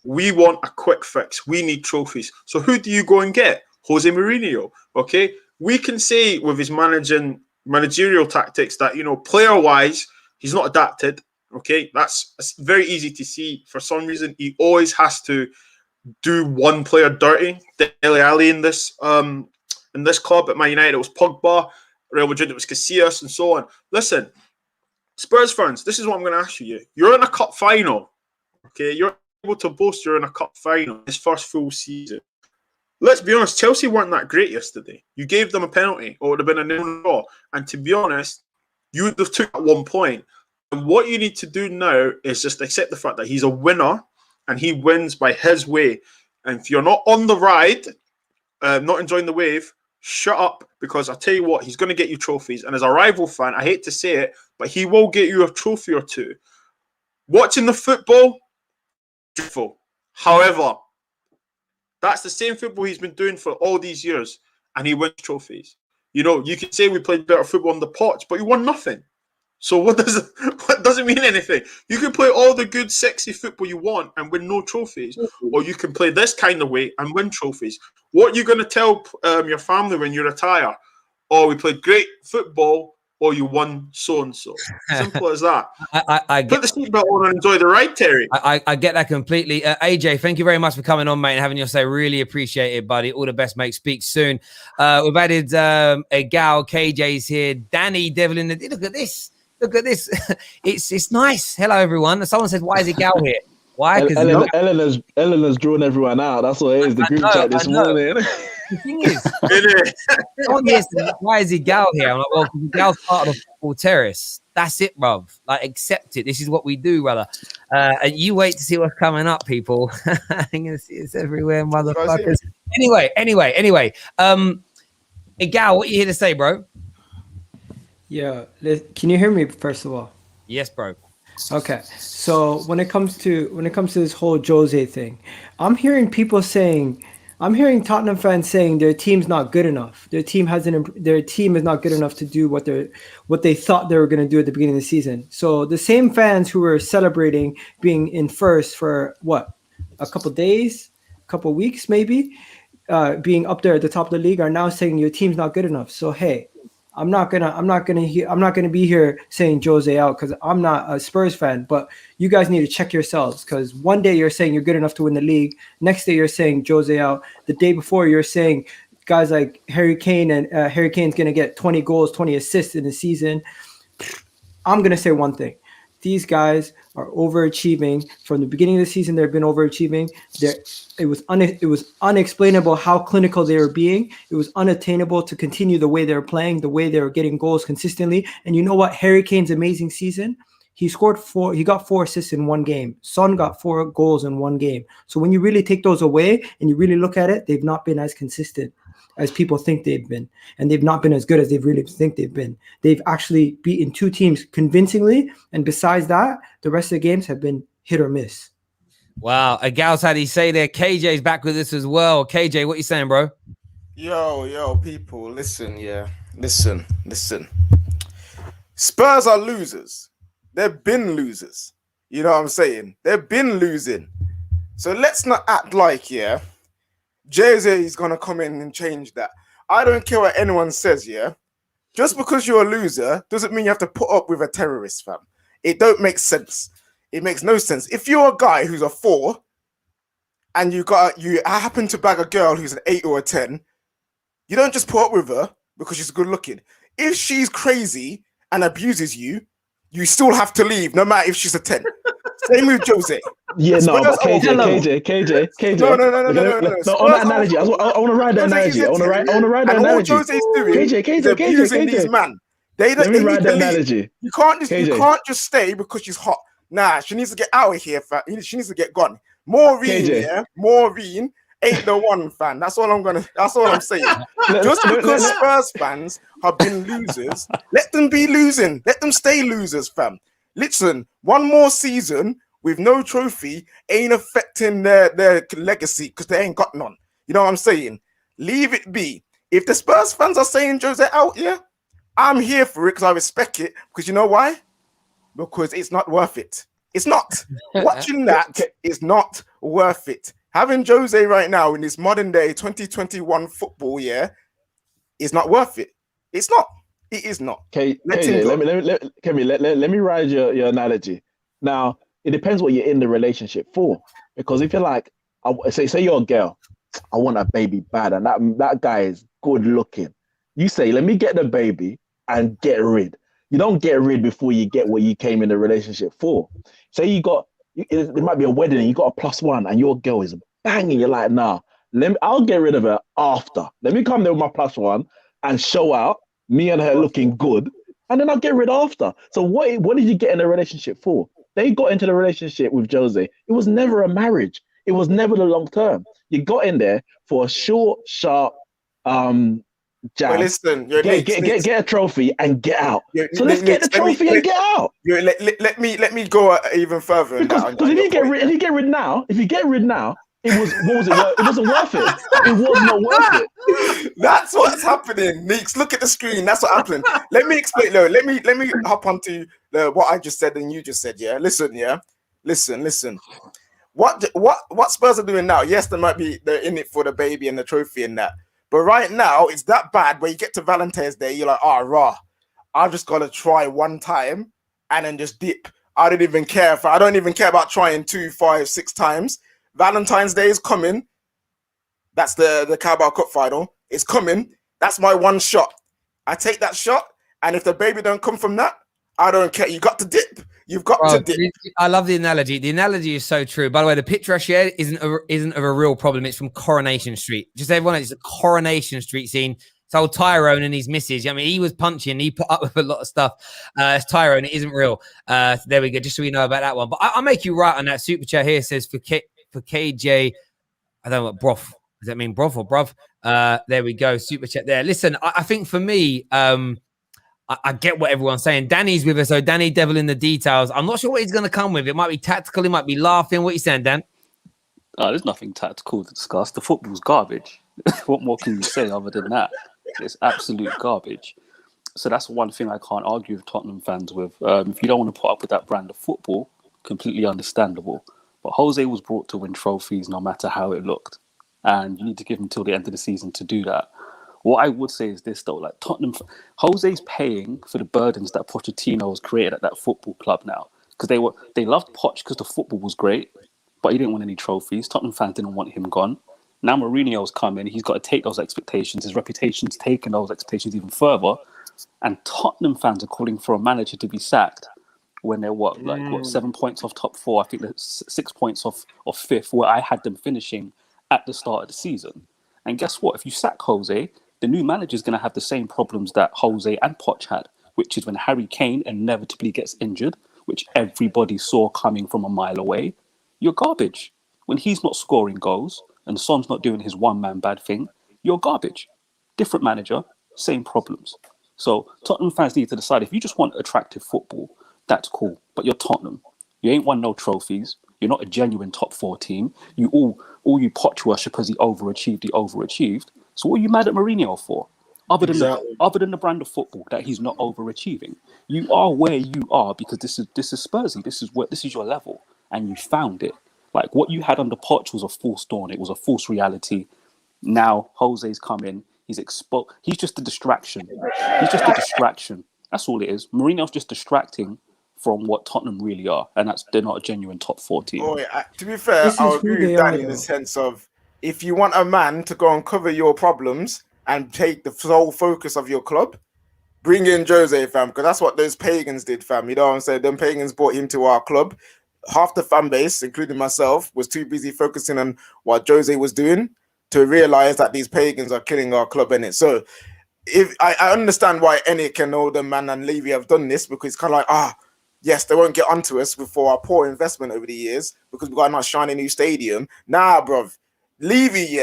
We want a quick fix. We need trophies. So who do you go and get? Jose Mourinho. Okay? We can say with his managerial tactics that, you know, player-wise, he's not adapted. Okay? That's very easy to see. For some reason, he always has to do one player dirty. Dele Alli in this club at Man United, it was Pogba. Real Madrid, it was Casillas, and so on. Listen, Spurs fans, this is what I'm going to ask you. You're in a cup final, okay? You're able to boast you're in a cup final this first full season. Let's be honest, Chelsea weren't that great yesterday. You gave them a penalty, or it would have been a nil draw. And to be honest, you would have took at 1 point. And what you need to do now is just accept the fact that he's a winner, and he wins by his way. And if you're not on the ride, not enjoying the wave, shut up, because I'll tell you what, he's going to get you trophies. And as a rival fan, I hate to say it, but he will get you a trophy or two. Watching the football, beautiful. However, that's the same football he's been doing for all these years, and he wins trophies. You know, you can say we played better football on the pitch, but he won nothing. So what doesn't mean anything. You can play all the good, sexy football you want and win no trophies, or you can play this kind of way and win trophies. What are you going to tell your family when you retire? Oh, we played great football, or you won so-and-so. Simple as that. I Put the seatbelt on and enjoy the ride, Terry. I get that completely. AJ, thank you very much for coming on, mate, and having your say. Really appreciate it, buddy. All the best, mate. Speak soon. We've added a gal. KJ's here. Danny, Devil in the... Look at this. Look at this. It's nice. Hello, everyone. Someone said, why is a gal here? Why? Because Eleanor's drawn everyone out. That's what it is. The group chat this morning. The thing is, someone here said, why is he gal here? I'm like, well, because gal's part of the football terrace. That's it, bruv. Like, accept it. This is what we do, brother. And you wait to see what's coming up, people. I'm gonna see it's everywhere, motherfuckers. Anyway. Gal, what you here to say, bro? Yeah, can you hear me first of all? Yes, bro. Okay, so when it comes to this whole Jose thing, I'm hearing Tottenham fans saying their team's not good enough. Their team is not good enough to do what they thought they were going to do at the beginning of the season. So the same fans who were celebrating being in first for what, a couple days, couple weeks maybe, being up there at the top of the league are now saying your team's not good enough. So hey, I'm not gonna be here saying Jose out because I'm not a Spurs fan, but you guys need to check yourselves because one day you're saying you're good enough to win the league, next day you're saying Jose out, the day before you're saying guys like Harry Kane and Harry Kane's gonna get 20 goals, 20 assists in the season. I'm gonna say one thing: these guys are overachieving from the beginning of the season. They've been overachieving. It was unexplainable how clinical they were being. It was unattainable to continue the way they were playing, the way they were getting goals consistently. And you know what? Harry Kane's amazing season. He got 4 assists in one game. Son got 4 goals in one game. So when you really take those away and you really look at it, they've not been as consistent as people think they've been, and they've not been as good as they really think they've been. They've actually beaten 2 teams convincingly, and besides that, the rest of the games have been hit or miss. Wow, a gal's had he say there. KJ's back with us as well. KJ, what you saying, bro? Yo, people, listen. Spurs are losers. They've been losers. You know what I'm saying? They've been losing. So let's not act like, Jose is going to come in and change that. I don't care what anyone says, Just because you're a loser doesn't mean you have to put up with a terrorist, fam. It don't make sense. It makes no sense. If you're a guy who's a 4 and you happen to bag a girl who's an 8 or a 10, you don't just put up with her because she's good looking. If she's crazy and abuses you, you still have to leave, no matter if she's a 10. Same with Jose. Yeah, no, but KJ. No. On that analogy, I want to ride that analogy. I want to ride that analogy. All Jose's doing is abusing these man. Let me ride that analogy. You can't just stay because she's hot. Nah, she needs to get out of here, fam. She needs to get gone. Maureen ain't the one, fan. That's all I'm saying. Just because Spurs fans have been losers, let them be losing. Let them stay losers, fam. Listen, one more season with no trophy ain't affecting their legacy because they ain't got none. You know what I'm saying? Leave it be. If the Spurs fans are saying Jose out, I'm here for it because I respect it. Because you know why? Because it's not worth it. It's not. Watching that is not worth it. Having Jose right now in this modern day 2021 football, is not worth it. It's not. It is not. Okay, let me ride your analogy. Now, it depends what you're in the relationship for. Because if you're like, say you're a girl, I want a baby bad, and that guy is good looking. You say, let me get the baby and get rid. You don't get rid before you get what you came in the relationship for. Say there might be a wedding and you got a +1 and your girl is banging. You're like, nah, I'll get rid of her after. Let me come there with my +1 and show out. Me and her looking good, and then I'll get rid after. So what did you get in a relationship for? They got into the relationship with Jose. It was never a marriage. It was never the long term. You got in there for a short, sharp jab. Well, listen, get a trophy and get out. So let's get the trophy and get out. Let me go even further. Because if you get rid now, It was. What was it? It wasn't worth it. It was not worth it. That's what's happening, Neeks. Look at the screen. That's what happened. Let me explain. No, let me hop onto what I just said and you just said. Yeah, listen. Yeah, listen. What Spurs are doing now? Yes, they're in it for the baby and the trophy and that. But right now, it's that bad where you get to Valentine's Day, you're like, I just gotta try one time and then just dip. I don't even care about trying 2, 5, 6 times. Valentine's Day is coming. That's the Carabao Cup final. It's coming. That's my one shot. I take that shot, and if the baby don't come from that, I don't care. You got to dip. You've got to dip. I love the analogy. The analogy is so true. By the way, the picture I shared isn't of a real problem. It's from Coronation Street. Just everyone, it's a Coronation Street scene. It's old Tyrone and his missus. I mean, he was punching. He put up with a lot of stuff. It's Tyrone. It isn't real. There we go. Just so we know about that one. But I'll make you right on that. Super chat here says for KJ, I don't know what broth. Does that mean broth or bruv? There we go. Super chat there. Listen, I think for me, I get what everyone's saying. Danny's with us. So Danny, devil in the details. I'm not sure what he's going to come with. It might be tactical. It might be laughing. What are you saying, Dan? There's nothing tactical to discuss. The football's garbage. What more can you say other than that? It's absolute garbage. So that's one thing I can't argue with Tottenham fans with. If you don't want to put up with that brand of football, completely understandable. But Jose was brought to win trophies no matter how it looked. And you need to give him till the end of the season to do that. What I would say is this, though, like Jose's paying for the burdens that Pochettino has created at that football club now. Because they loved Poch because the football was great, but he didn't win any trophies. Tottenham fans didn't want him gone. Now Mourinho's coming. He's got to take those expectations. His reputation's taken those expectations even further. And Tottenham fans are calling for a manager to be sacked when they're 7 points off top 4. I think they're 6 points off 5th, where I had them finishing at the start of the season. And guess what? If you sack Jose, the new manager is going to have the same problems that Jose and Poch had, which is when Harry Kane inevitably gets injured, which everybody saw coming from a mile away. You're garbage. When he's not scoring goals and Son's not doing his one-man bad thing, you're garbage. Different manager, same problems. So Tottenham fans need to decide, if you just want attractive football, that's cool. But you're Tottenham. You ain't won no trophies. You're not a genuine top 4 team. You all you Poch worshippers, he overachieved. So what are you mad at Mourinho for? Other than the brand of football that he's not overachieving, you are where you are because this is Spursy. This is your level, and you found it. Like what you had under Poch was a false dawn. It was a false reality. Now Jose's come in. He's exposed. He's just a distraction. That's all it is. Mourinho's just distracting from what Tottenham really are, and they're not a genuine top 4 team. To be fair, I'll agree with Danny in the sense of, if you want a man to go and cover your problems and take the sole focus of your club, bring in Jose, fam, because that's what those pagans did, fam. You know what I'm saying? Them pagans brought him to our club. Half the fan base, including myself, was too busy focusing on what Jose was doing to realize that these pagans are killing our club in it. So if I understand why Ennick and all the man and Levy have done this, because it's kind of like, yes, they won't get onto us for our poor investment over the years because we've got a nice shiny new stadium. Nah, bruv. Levy,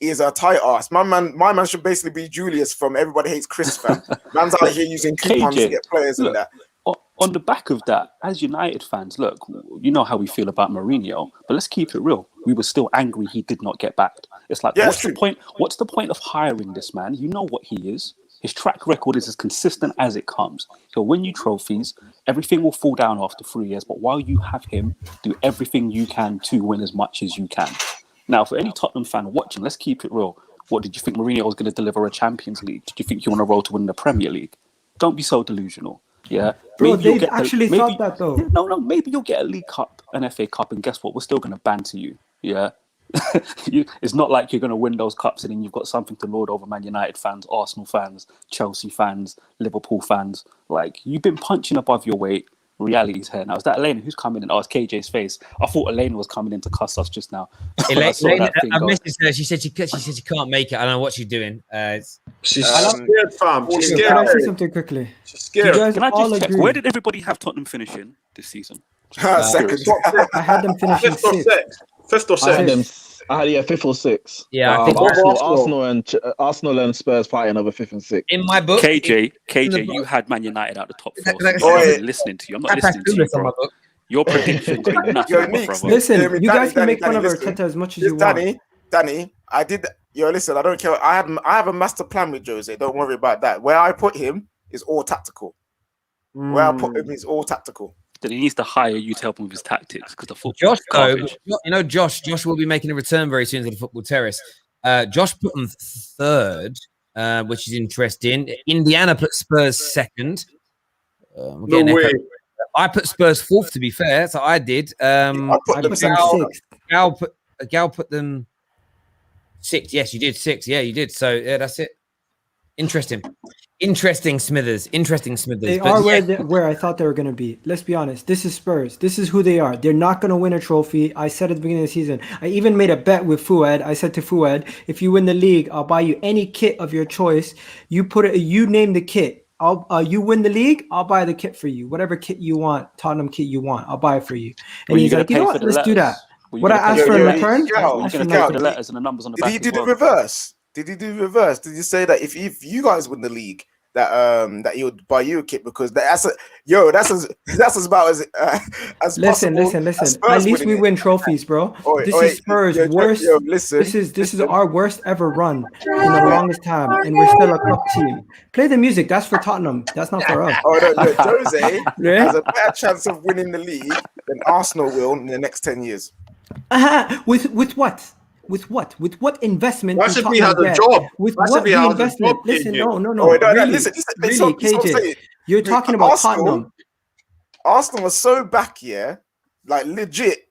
is a tight ass. My man should basically be Julius from Everybody Hates Chris, fam. Man's out here using coupons to get players and that. On the back of that, as United fans, look, you know how we feel about Mourinho, but let's keep it real. We were still angry he did not get backed. It's like, what's the point? What's the point of hiring this man? You know what he is. His track record is as consistent as it comes. He'll win you trophies. Everything will fall down after 3 years. But while you have him, do everything you can to win as much as you can. Now, for any Tottenham fan watching, let's keep it real. What, did you think Mourinho was going to deliver a Champions League? Did you think you were on a roll to win the Premier League? Don't be so delusional. Yeah, bro, they've actually thought that though. No, maybe you'll get a League Cup, an FA Cup, and guess what? We're still going to banter you. Yeah, it's not like you're going to win those cups and then you've got something to lord over Man United fans, Arsenal fans, Chelsea fans, Liverpool fans. Like, you've been punching above your weight. Reality's here now. Is that Elena who's coming in? Oh, it's KJ's face. I thought Elena was coming in to cuss us just now. Elena, I've messaged her. She said she can't make it. I don't know what she's doing. She's scared, fam. She's scared. Can I say something quickly? She's scared. Can I just check? Where did everybody have Tottenham finishing this season? Second. I had them finishing 5th or 6th. I had 5th or 6th. Yeah, I think Arsenal and Spurs fighting over 5th and 6th. In my book, KJ, you had Man United out the top 4. So I'm listening to you. I'm not listening to you, bro. Your predictions mean nothing, Yo, my Neeks, brother. Listen, Danny, you guys can Danny, make fun of listen. Arteta as much as you want. Danny, I did. Yo, listen, I don't care. I have a master plan with Jose. Don't worry about that. Where I put him is all tactical. Where I put him is all tactical. Then he needs to hire you to help him with his tactics because the football Josh, though, Josh will be making a return very soon to the Football Terrace. Josh put them third, which is interesting. Indiana put Spurs second. No way. I put Spurs fourth, to be fair. So I did. I put them sixth. Gal put them sixth. Yes, you did sixth. Yeah, you did. So yeah, that's it. Interesting, Smithers. They are where I thought they were going to be. Let's be honest. This is Spurs. This is who they are. They're not going to win a trophy. I said at the beginning of the season. I even made a bet with Fuad. I said to Fuad, if you win the league, I'll buy you any kit of your choice. You name the kit. You win the league, I'll buy the kit for you. Whatever kit you want, Tottenham kit you want, I'll buy it for you. And he's like, you know what? Let's do that. What I asked for in return, the letters and the numbers on the back. Did he do the reverse? Did he do the reverse? Did he say that if you guys win the league, that he would buy you a kit because that's about as listen. At least we win trophies, bro. This is Spurs' worst. This is our worst ever run in the longest time, and we're still a cup team. Play the music. That's for Tottenham. That's not for us. Jose has a better chance of winning the league than Arsenal will in the next 10 years. With what? With what investment? Why should we have a job? With what investment? Listen, no. Listen, really, KJ, you're talking about Tottenham. Arsenal was so back, like legit.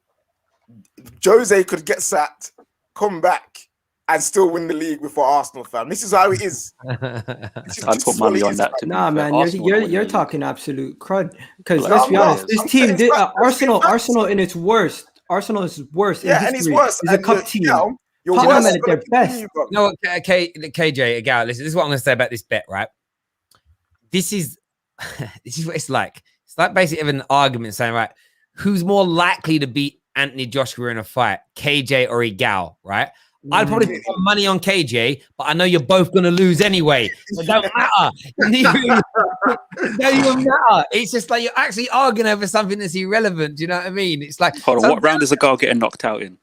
Jose could get sacked, come back, and still win the league before Arsenal, fam. This is how it is. I'd put money on that. Nah, man, you're talking absolute crud. Because let's be honest, this team did Arsenal in its worst. Arsenal is worse. And it's worse. It's a cup team. Tottenham at their best. No, KJ, Gal, listen, this is what I'm going to say about this bet, right? This is what it's like. It's like basically having an argument saying, right, who's more likely to beat Anthony Joshua in a fight, KJ or Egal, right? I'd probably put more money on KJ, but I know you're both going to lose anyway. So it don't matter. It don't even matter. It's just like you're actually arguing over something that's irrelevant. Do you know what I mean? It's like, hold on, what round is a girl getting knocked out in?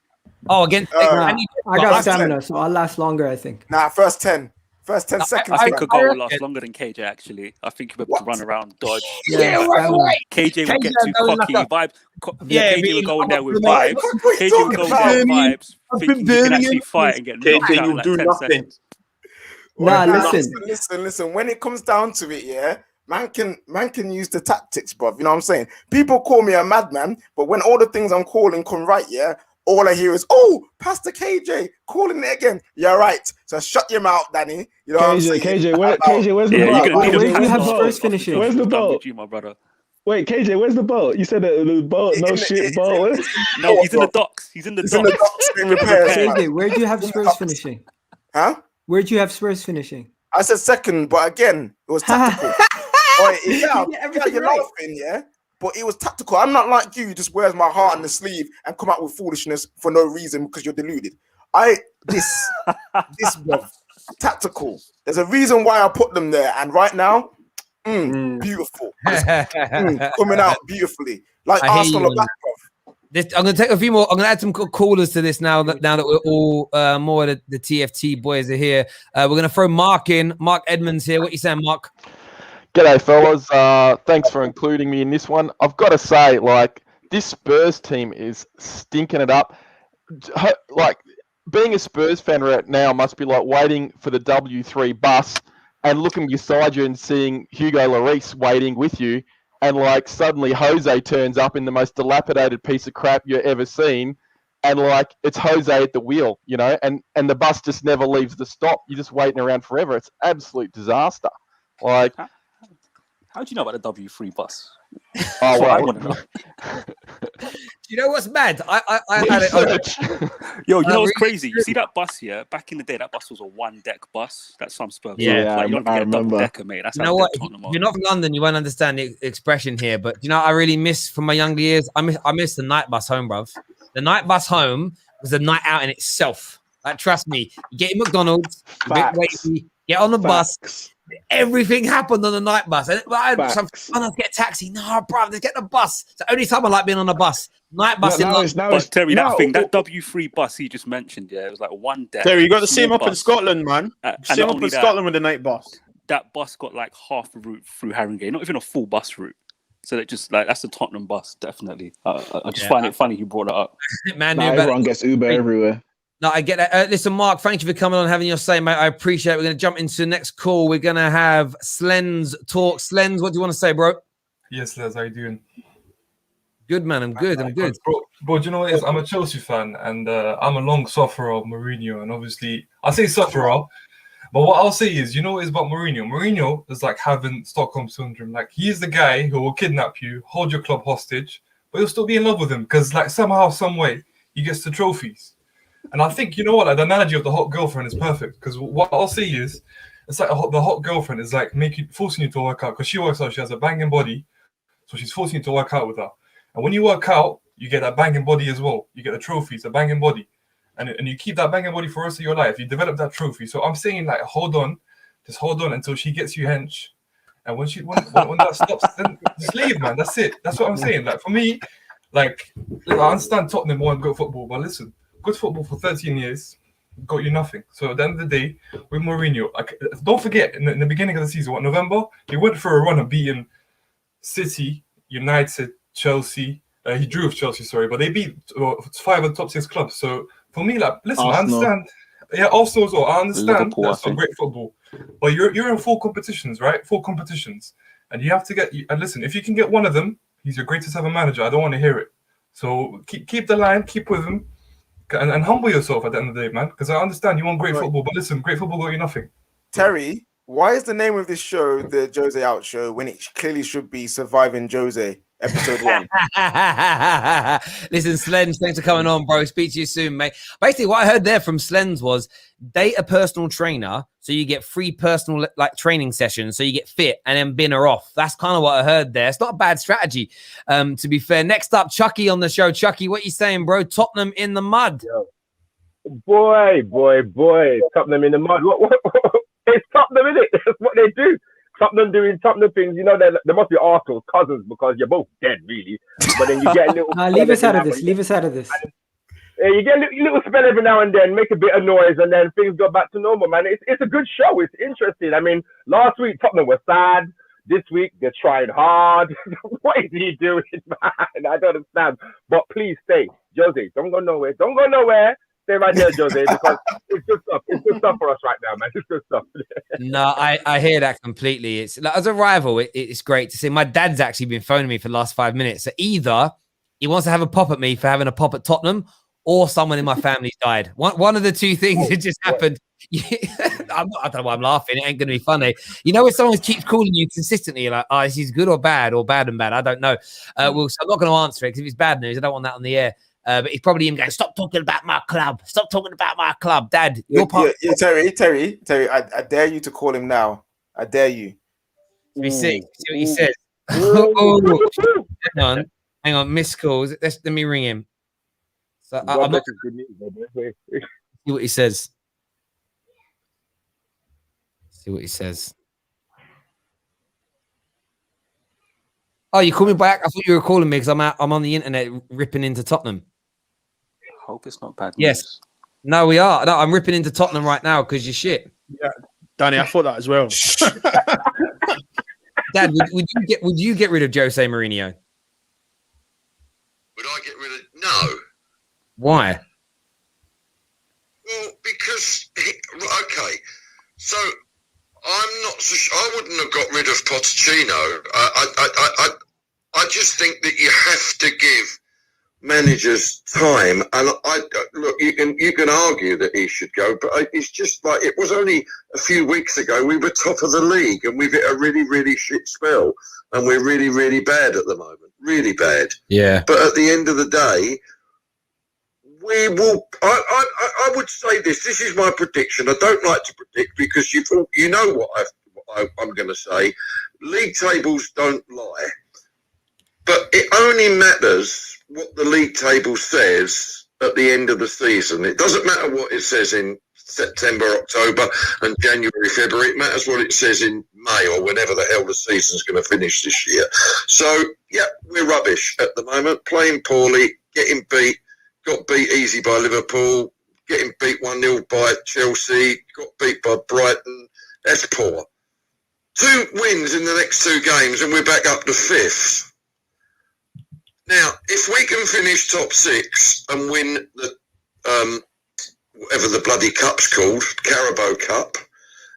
Oh, again, I got stamina, so I'll last longer, I think. Nah, first 10 seconds. I think a goal will last longer than KJ, actually. I think you'll be able to run around, dodge. KJ will get too cocky. KJ will go in there with vibes. KJ will go in there with vibes. Thinking he can actually fight and get knocked out in like 10 seconds. Listen. When it comes down to it, man can use the tactics, bruv. You know what I'm saying? People call me a madman, but when all the things I'm calling come right, all I hear is, oh, Pastor KJ, calling it again. You're right. So shut your mouth, Danny. You know what I'm saying? KJ, where's the boat? Where do you have Spurs finishing? Where's the boat? You, my brother. Wait, KJ, where's the boat? You said the boat, boat. No, he's in the docks. He's in the docks. KJ, where do you have Spurs finishing? Huh? Where do you have Spurs finishing? I said second, but again, it was tactical. You're laughing, but it was tactical. I'm not like you, just wears my heart on the sleeve and come out with foolishness for no reason because you're deluded. This bro, tactical. There's a reason why I put them there, and right now, beautiful. Coming out beautifully, like Arsenal. I'm going to take a few more. I'm going to add some callers to this now that we're all more of the TFT boys are here. We're going to throw Mark in. Mark Edmonds here. What you saying, Mark? G'day, fellas. Thanks for including me in this one. I've got to say, like, this Spurs team is stinking it up. Like, being a Spurs fan right now must be like waiting for the W3 bus and looking beside you and seeing Hugo Lloris waiting with you, and like suddenly Jose turns up in the most dilapidated piece of crap you've ever seen, and like it's Jose at the wheel, you know, and the bus just never leaves the stop. You're just waiting around forever. It's absolute disaster. Like, how do you know about the W3 bus? Oh, well, I want to know. You know what's mad? I had it. Yo, you know what's crazy? You see that bus here? Back in the day, that bus was a one-deck bus. That's some Spurs. Yeah, like, you don't get a double-decker, mate. That's you know what? You're not from London. You won't understand the expression here. But you know, I really miss from my younger years. I miss the night bus home, bruv. The night bus home was a night out in itself. Like, trust me, you get your McDonald's, a bit wavy, get on the bus. Everything happened on the night bus. And I had some Facts. fun. Let's get a taxi. No, bro, let's get the bus. It's the only time I like being on a bus. Night bus in London. But Terry, that W3 bus he just mentioned, yeah, it was like one deck. Terry, you got to see him up in bus. Scotland, man. And See him not up only in that, Scotland with the night bus. That bus got like half a route through Haringey, not even a full bus route. So that just like that's the Tottenham bus, definitely. I just find it funny you brought it up. Man, everyone gets Uber everywhere. No, I get that. Listen, Mark, thank you for coming on, having your say, mate. I appreciate it. We're going to jump into the next call. We're going to have Slens talk. Slens, what do you want to say, bro? Yes, Les, how you doing? Good, man. I'm good. I'm good. Bro, do you know what it is? I'm a Chelsea fan, and I'm a long sufferer of Mourinho. And obviously, I say sufferer, but what I'll say is, you know what it is about Mourinho? Mourinho is like having Stockholm Syndrome. Like, he's the guy who will kidnap you, hold your club hostage, but you'll still be in love with him because, like, somehow, some way, he gets the trophies. And I think, you know what, like, the analogy of the hot girlfriend is perfect because what I'll say is, it's like the hot girlfriend is like forcing you to work out because she works out, she has a banging body, so she's forcing you to work out with her. And when you work out, you get that banging body as well. You get the trophies, a banging body. And you keep that banging body for the rest of your life. You develop that trophy. So I'm saying, like, hold on. Just hold on until she gets you hench. And when that stops, then just leave, man. That's it. That's what I'm saying. Like, for me, like, I understand Tottenham want good football, but listen, good football for 13 years got you nothing. So at the end of the day, with Mourinho, like, don't forget, in the beginning of the season, November, he went for a run of beating City, United, Chelsea. He drew with Chelsea, sorry, but they beat 5 of the top 6 clubs. So for me, like, listen, Arsenal. I understand. Yeah, Arsenal as well. I understand Liverpool, that's some great football, but you're in 4 competitions, right? 4 competitions, and you have to get. And listen, if you can get one of them, he's your greatest ever manager. I don't want to hear it. So keep the line, keep with him, and humble yourself at the end of the day, man. Because I understand you want great football, but listen, great football got you nothing. Terry, why is the name of this show the Jose Out Show when it clearly should be Surviving Jose? Episode 1. Listen, Slens, thanks for coming on, bro. Speak to you soon, mate. Basically, what I heard there from Slens was date a personal trainer so you get free personal training sessions so you get fit and then bin her off. That's kind of what I heard there. It's not a bad strategy, to be fair. Next up, Chucky on the show. Chucky, what you saying, bro? Tottenham in the mud. Boy. Tottenham in the mud. What? It's Tottenham, isn't it? That's what they do. Tottenham doing Tottenham things, you know, they must be Arsenal's cousins because you're both dead, really. But then you get a little... leave us out of this. Leave us out of this. You get a little spell every now and then, make a bit of noise, and then things go back to normal, man. It's a good show. It's interesting. I mean, last week, Tottenham was sad. This week, they're trying hard. What is he doing, man? I don't understand. But please stay. Jose, don't go nowhere. Don't go nowhere. Stay right there, Jose, because it's good stuff. It's good stuff for us right now, man. It's good stuff. No, I hear that completely. It's like, as a rival, it's great to see. My dad's actually been phoning me for the last 5 minutes. So either he wants to have a pop at me for having a pop at Tottenham, or someone in my family died. One of the two things that just happened. I don't know why I'm laughing. It ain't going to be funny. You know, when someone keeps calling you consistently, you're like, oh, this is good or bad and bad. I don't know. Well, so I'm not going to answer it because if it's bad news, I don't want that on the air. But he's probably even going, stop talking about my club. Stop talking about my club. Dad, you're part Terry, I dare you to call him now. I dare you. See what he says. Hang on, missed calls. Let me ring him. So I'm not... See what he says. See what he says. Oh, you called me back? I thought you were calling me because I'm on the internet ripping into Tottenham. Hope it's not bad news. Yes. No, we are. No, I'm ripping into Tottenham right now because you're shit. Yeah, Danny, I thought that as well. Dad, would you get rid of Jose Mourinho? Would I get rid of? No. Why? Well, because okay, so I'm not so sure. I wouldn't have got rid of Pochettino. I just think that you have to give managers time, and look, you can argue that he should go, but it's just like it was only a few weeks ago we were top of the league and we've hit a really shit spell and we're really bad at the moment, really bad. Yeah. But at the end of the day, we will. I would say this is my prediction. I don't like to predict because you know what I'm going to say. League tables don't lie, but it only matters what the league table says at the end of the season. It doesn't matter what it says in September, October, and January, February. It matters what it says in May or whenever the hell the season's going to finish this year. So, yeah, we're rubbish at the moment, playing poorly, getting beat, got beat easy by Liverpool, getting beat 1-0 by Chelsea, got beat by Brighton. That's poor. 2 wins in the next 2 games and we're back up to 5th. Now, if we can finish top 6 and win the whatever the bloody cup's called, Carabao Cup,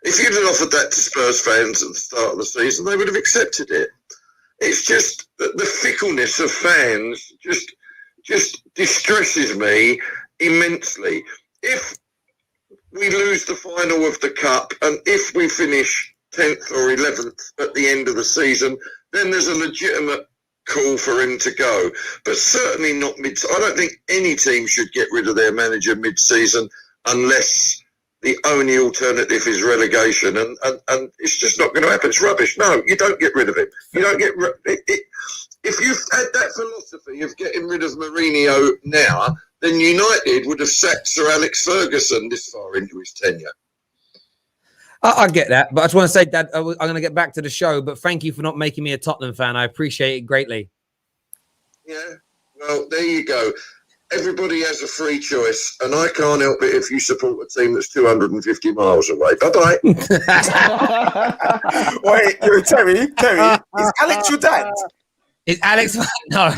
if you'd have offered that to Spurs fans at the start of the season, they would have accepted it. It's just that the fickleness of fans just distresses me immensely. If we lose the final of the cup and if we finish 10th or 11th at the end of the season, then there's a legitimate call for him to go, but certainly not mid. I don't think any team should get rid of their manager mid-season unless the only alternative is relegation, and it's just not going to happen. It's rubbish. No, you don't get rid of him. You don't get if you've had that philosophy of getting rid of Mourinho now, then United would have sacked Sir Alex Ferguson this far into his tenure. I get that, but I just want to say, Dad, I'm going to get back to the show, but thank you for not making me a Tottenham fan. I appreciate it greatly. Yeah, well, there you go. Everybody has a free choice, and I can't help it if you support a team that's 250 miles away. Bye-bye. Wait, Terry, is Alex your dad? Is Alex? No.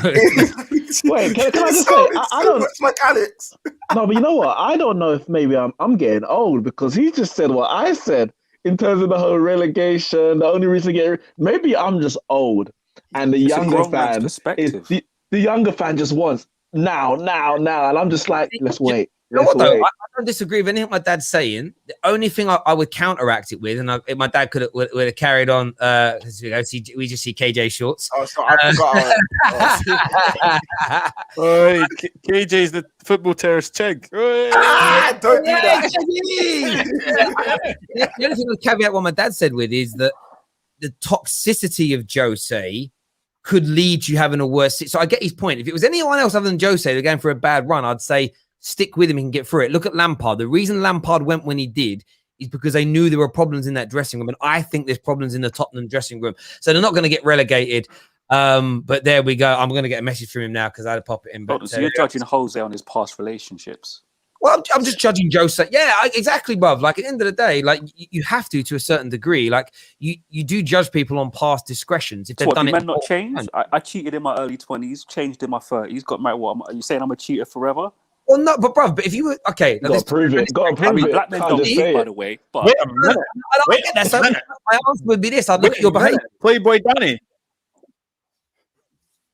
Wait, can I just say, I don't like Alex. No, but you know what? I don't know if maybe I'm getting old because he just said what I said in terms of the whole relegation. The only reason to get maybe I'm just old, and the younger fan is the younger fan just wants now, and I'm just like, let's wait. Let's wait. I don't disagree with anything my dad's saying. The only thing I would counteract it with, and my dad would have carried on. We just see KJ shorts. Oh, sorry, I forgot. KJ's the football terrorist check. Don't do that. The only thing to caveat what my dad said with is that the toxicity of Jose could lead to having a worse. So I get his point. If it was anyone else other than Jose, they're going for a bad run, I'd say stick with him and get through it. Look at Lampard. The reason Lampard went when he did is because they knew there were problems in that dressing room. And I think there's problems in the Tottenham dressing room. So they're not going to get relegated. But there we go. I'm going to get a message from him now because I had to pop it in. But, so you're judging Jose on his past relationships? Well, I'm just judging Jose. Yeah, exactly, bruv. Like, at the end of the day, like, you have to a certain degree. Like, you do judge people on past discretions. If they've done it, not change. I cheated in my early 20s, changed in my 30s, got married. What are you saying? I'm a cheater forever? Well, no, but bruv, but if you were okay, got to prove it. Got to prove it. Black men don't cheat, by the way. But wait a minute. I don't get that. So my answer would be this: I'd look at your behaviour. Playboy Danny.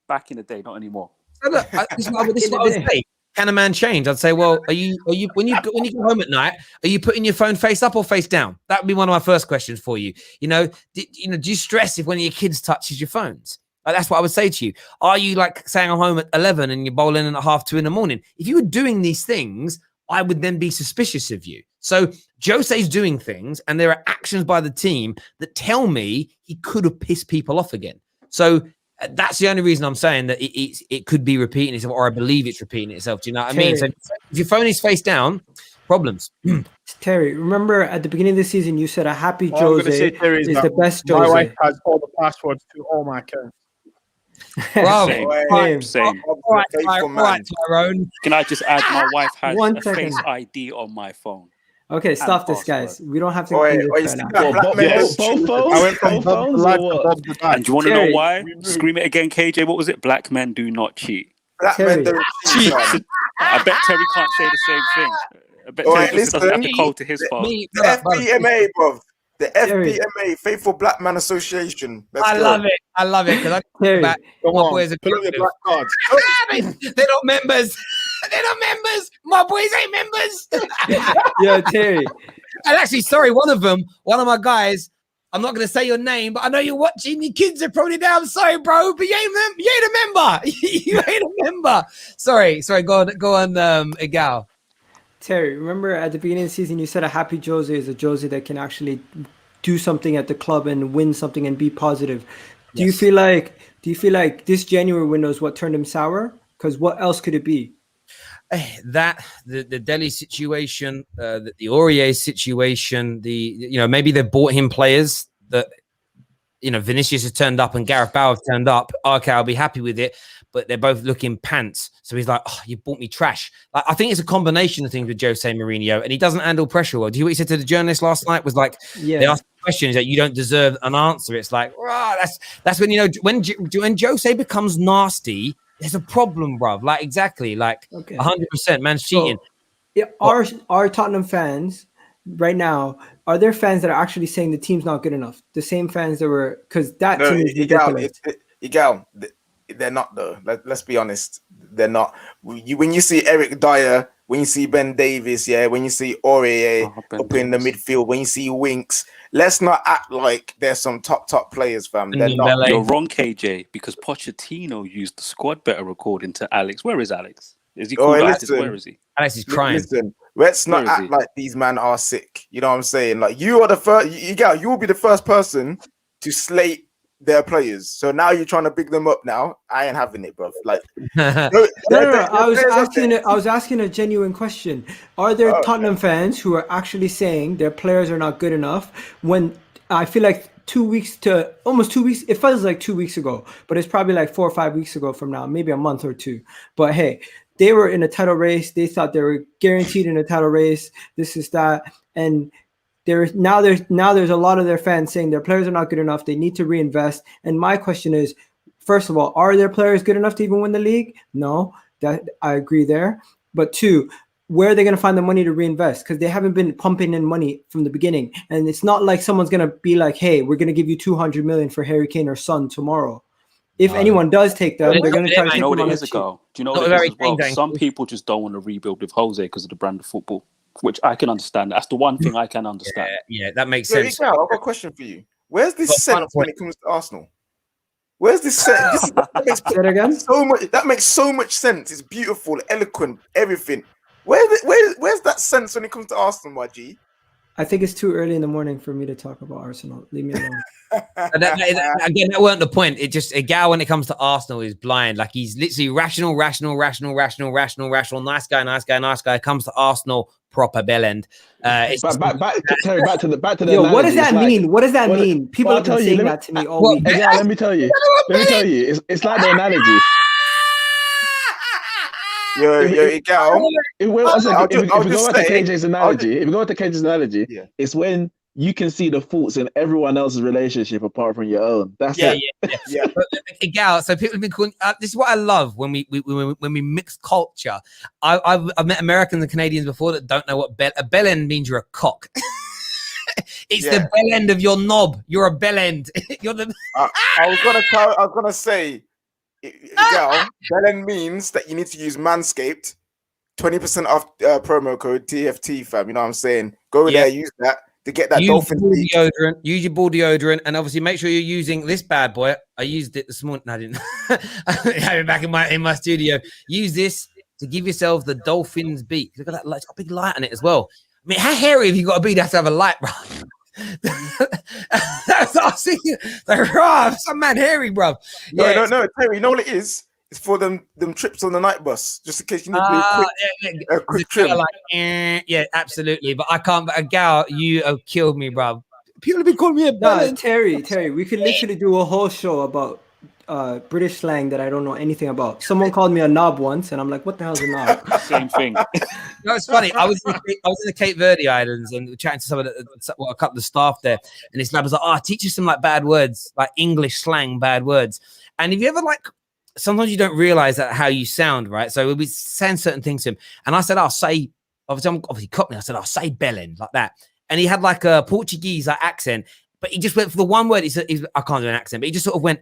Back in the day, not anymore. So look, this is what I would say. Can a man change? I'd say, well, are you when you go home at night, are you putting your phone face up or face down? That would be one of my first questions for you. Do you stress if one of your kids touches your phones? Like, that's what I would say to you. Are you like saying I'm home at 11 and you're bowling in at 2:30 in the morning? If you were doing these things, I would then be suspicious of you. So Jose's doing things, and there are actions by the team that tell me he could have pissed people off again. So that's the only reason I'm saying that it could be repeating itself, or I believe it's repeating itself. Do you know what I mean? So if your phone is face down, problems. Terry, remember at the beginning of the season, you said a happy Jose is the best Jose. My wife has all the passwords to all my accounts. Wow. Same. All right, Tyrone. Can I just add, my wife has a Face ID on my phone. Okay, stop this, guys. We don't have to. I went from Bob to Bob to And do you want to know why? Scream it again, KJ. What was it? Black men do not cheat. Black men don't cheat. I bet Terry can't say the same thing. I bet Terry doesn't have to call to his phone. The FBMA, bro. The FBMA, Faithful Black Man Association. I love it because I think about my boys are black cards. They're not members. They're not members. My boys ain't members. Yeah, Terry. And actually, sorry, one of my guys, I'm not going to say your name, but I know you're watching. Your kids are probably there. I'm sorry, bro, but you ain't a member. You ain't a member. Sorry. Go on, Egal. Terry, remember at the beginning of the season, you said a happy Jose is a Jose that can actually do something at the club and win something and be positive. Do you feel like this January window is what turned him sour? Because what else could it be? That the Dele situation, the Aurier situation, maybe they've bought him players that Vinicius has turned up and Gareth Bale have turned up. Okay, I'll be happy with it, but they're both looking pants. So he's like, "Oh, you bought me trash." Like, I think it's a combination of things with Jose Mourinho, and he doesn't handle pressure well. Do you hear what he said to the journalist last night? Was like, they asked questions that you don't deserve an answer. It's like, that's when when Jose becomes nasty. There's a problem, bruv. Like, exactly. Like, 100%. Man's cheating. Are Tottenham fans right now, are there fans that are actually saying the team's not good enough? The same fans that were, because that team is ridiculous. They're not, though. Let's be honest. They're not. When you see Eric Dyer, when you see Ben Davies, when you see Aurier up in the midfield, when you see Winks, let's not act like there's some top players, fam. They're not. You're wrong, KJ, because Pochettino used the squad better according to Alex. Where is Alex? Is he called Alex? Where is he? Alex is crying. Listen, let's not act like these men are sick. You know what I'm saying? Like, you are the first. You will be the first person to slate their players. So now you're trying to big them up. Now I ain't having it, bro. Like, no. I was asking a genuine question. Are there Tottenham fans who are actually saying their players are not good enough? When I feel like almost 2 weeks, it feels like 2 weeks ago, but it's probably like 4 or 5 weeks ago from now, maybe a month or two. But hey, they were in a title race. They thought they were guaranteed in a title race. This is that, and there's a lot of their fans saying their players are not good enough. They need to reinvest. And my question is, first of all, are their players good enough to even win the league? No, that I agree there. But two, where are they going to find the money to reinvest? Because they haven't been pumping in money from the beginning. And it's not like someone's going to be like, hey, we're going to give you 200 million for Harry Kane or Son tomorrow. If anyone does take them, they're going to try to take them on the cheap. Do you know what it is as well? Some people just don't want to rebuild with Jose because of the brand of football, which I can understand. That's the one thing I can understand. Yeah, that makes sense. I've got a question for you. Where's this sense when it comes to Arsenal? Where's this sense? That makes so much sense. It's beautiful, eloquent, everything. Where's that sense when it comes to Arsenal, my G? I think it's too early in the morning for me to talk about Arsenal. Leave me alone. Again, that weren't the point. It just, a guy when it comes to Arsenal is blind. Like, he's literally rational. Nice guy. Comes to Arsenal, proper bellend. Back to the. Yo, what does that mean? What does that mean? People have been saying that to me all week. Yeah, let me tell you. It's like the analogy. If we go back to KJ's analogy, it's when you can see the faults in everyone else's relationship apart from your own. That's it. Yeah. But, Gal, so people have been calling. This is what I love when we mix culture. I've met Americans and Canadians before that don't know what a bell end means. You're a cock. It's the bell end of your knob. You're a bell end. You're the. I was gonna say. Bellend means that you need to use Manscaped, 20% off promo code TFT, fam. You know what I'm saying? Go there, use that to get that dolphin deodorant. Use your ball deodorant, and obviously make sure you're using this bad boy. I used it this morning. No, I didn't. I have it back in my studio. Use this to give yourself the dolphin's beak. Look at that light; it's got a big light on it as well. I mean, how hairy have you got to be to have a light, bro? That's what I was thinking. Like, some man hairy, bro. No, Terry, you know what it is? It's for them trips on the night bus, just in case you need to do a quick trim. Yeah, absolutely. But I can't. But a gal, you have killed me, bro. People have been calling me a bellend. Terry, we could literally do a whole show about British slang that I don't know anything about. Someone called me a knob once, and I'm like, "What the hell's a knob?" Same thing. No, it's funny. I was in the Cape Verde Islands and chatting to some of a couple of staff there, and this lad was like, teach us some like bad words, like English slang, bad words. And if you ever sometimes you don't realize that how you sound, right? So we'll be saying certain things to him, and I said, "I'll say," obviously caught me. I said, "I'll say bellend," like that, and he had like a Portuguese accent, but he just went for the one word. He said, "I can't do an accent," but he just sort of went.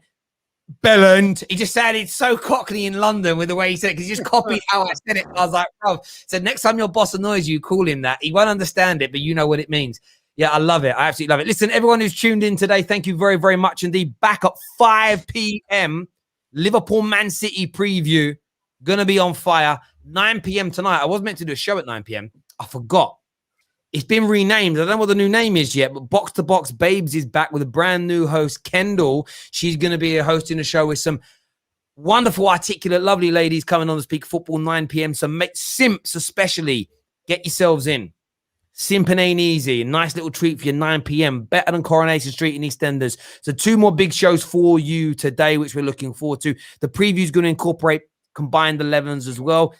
Bellend. He just sounded so cockney in London with the way he said it because he just copied how I said it. I was like, bro. So next time your boss annoys you, call him that. He won't understand it, but you know what it means. Yeah, I love it. I absolutely love it. Listen, everyone who's tuned in today, thank you very, very much indeed. Back at 5 p.m. Liverpool Man City preview. Gonna be on fire. 9 p.m. tonight. I was meant to do a show at 9 p.m. I forgot. It's been renamed. I don't know what the new name is yet, but Box to Box Babes is back with a brand new host, Kendall. She's going to be hosting a show with some Wonderful, articulate, lovely ladies coming on to speak football 9 p.m. So simps especially, get yourselves in. Simping ain't easy. Nice little treat for your 9 p.m. Better than Coronation Street in EastEnders. So 2 more big shows for you today, which we're looking forward to. The preview is going to incorporate combined 11s as well.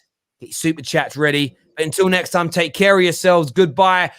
Get your super chats ready. But until next time, take care of yourselves. Goodbye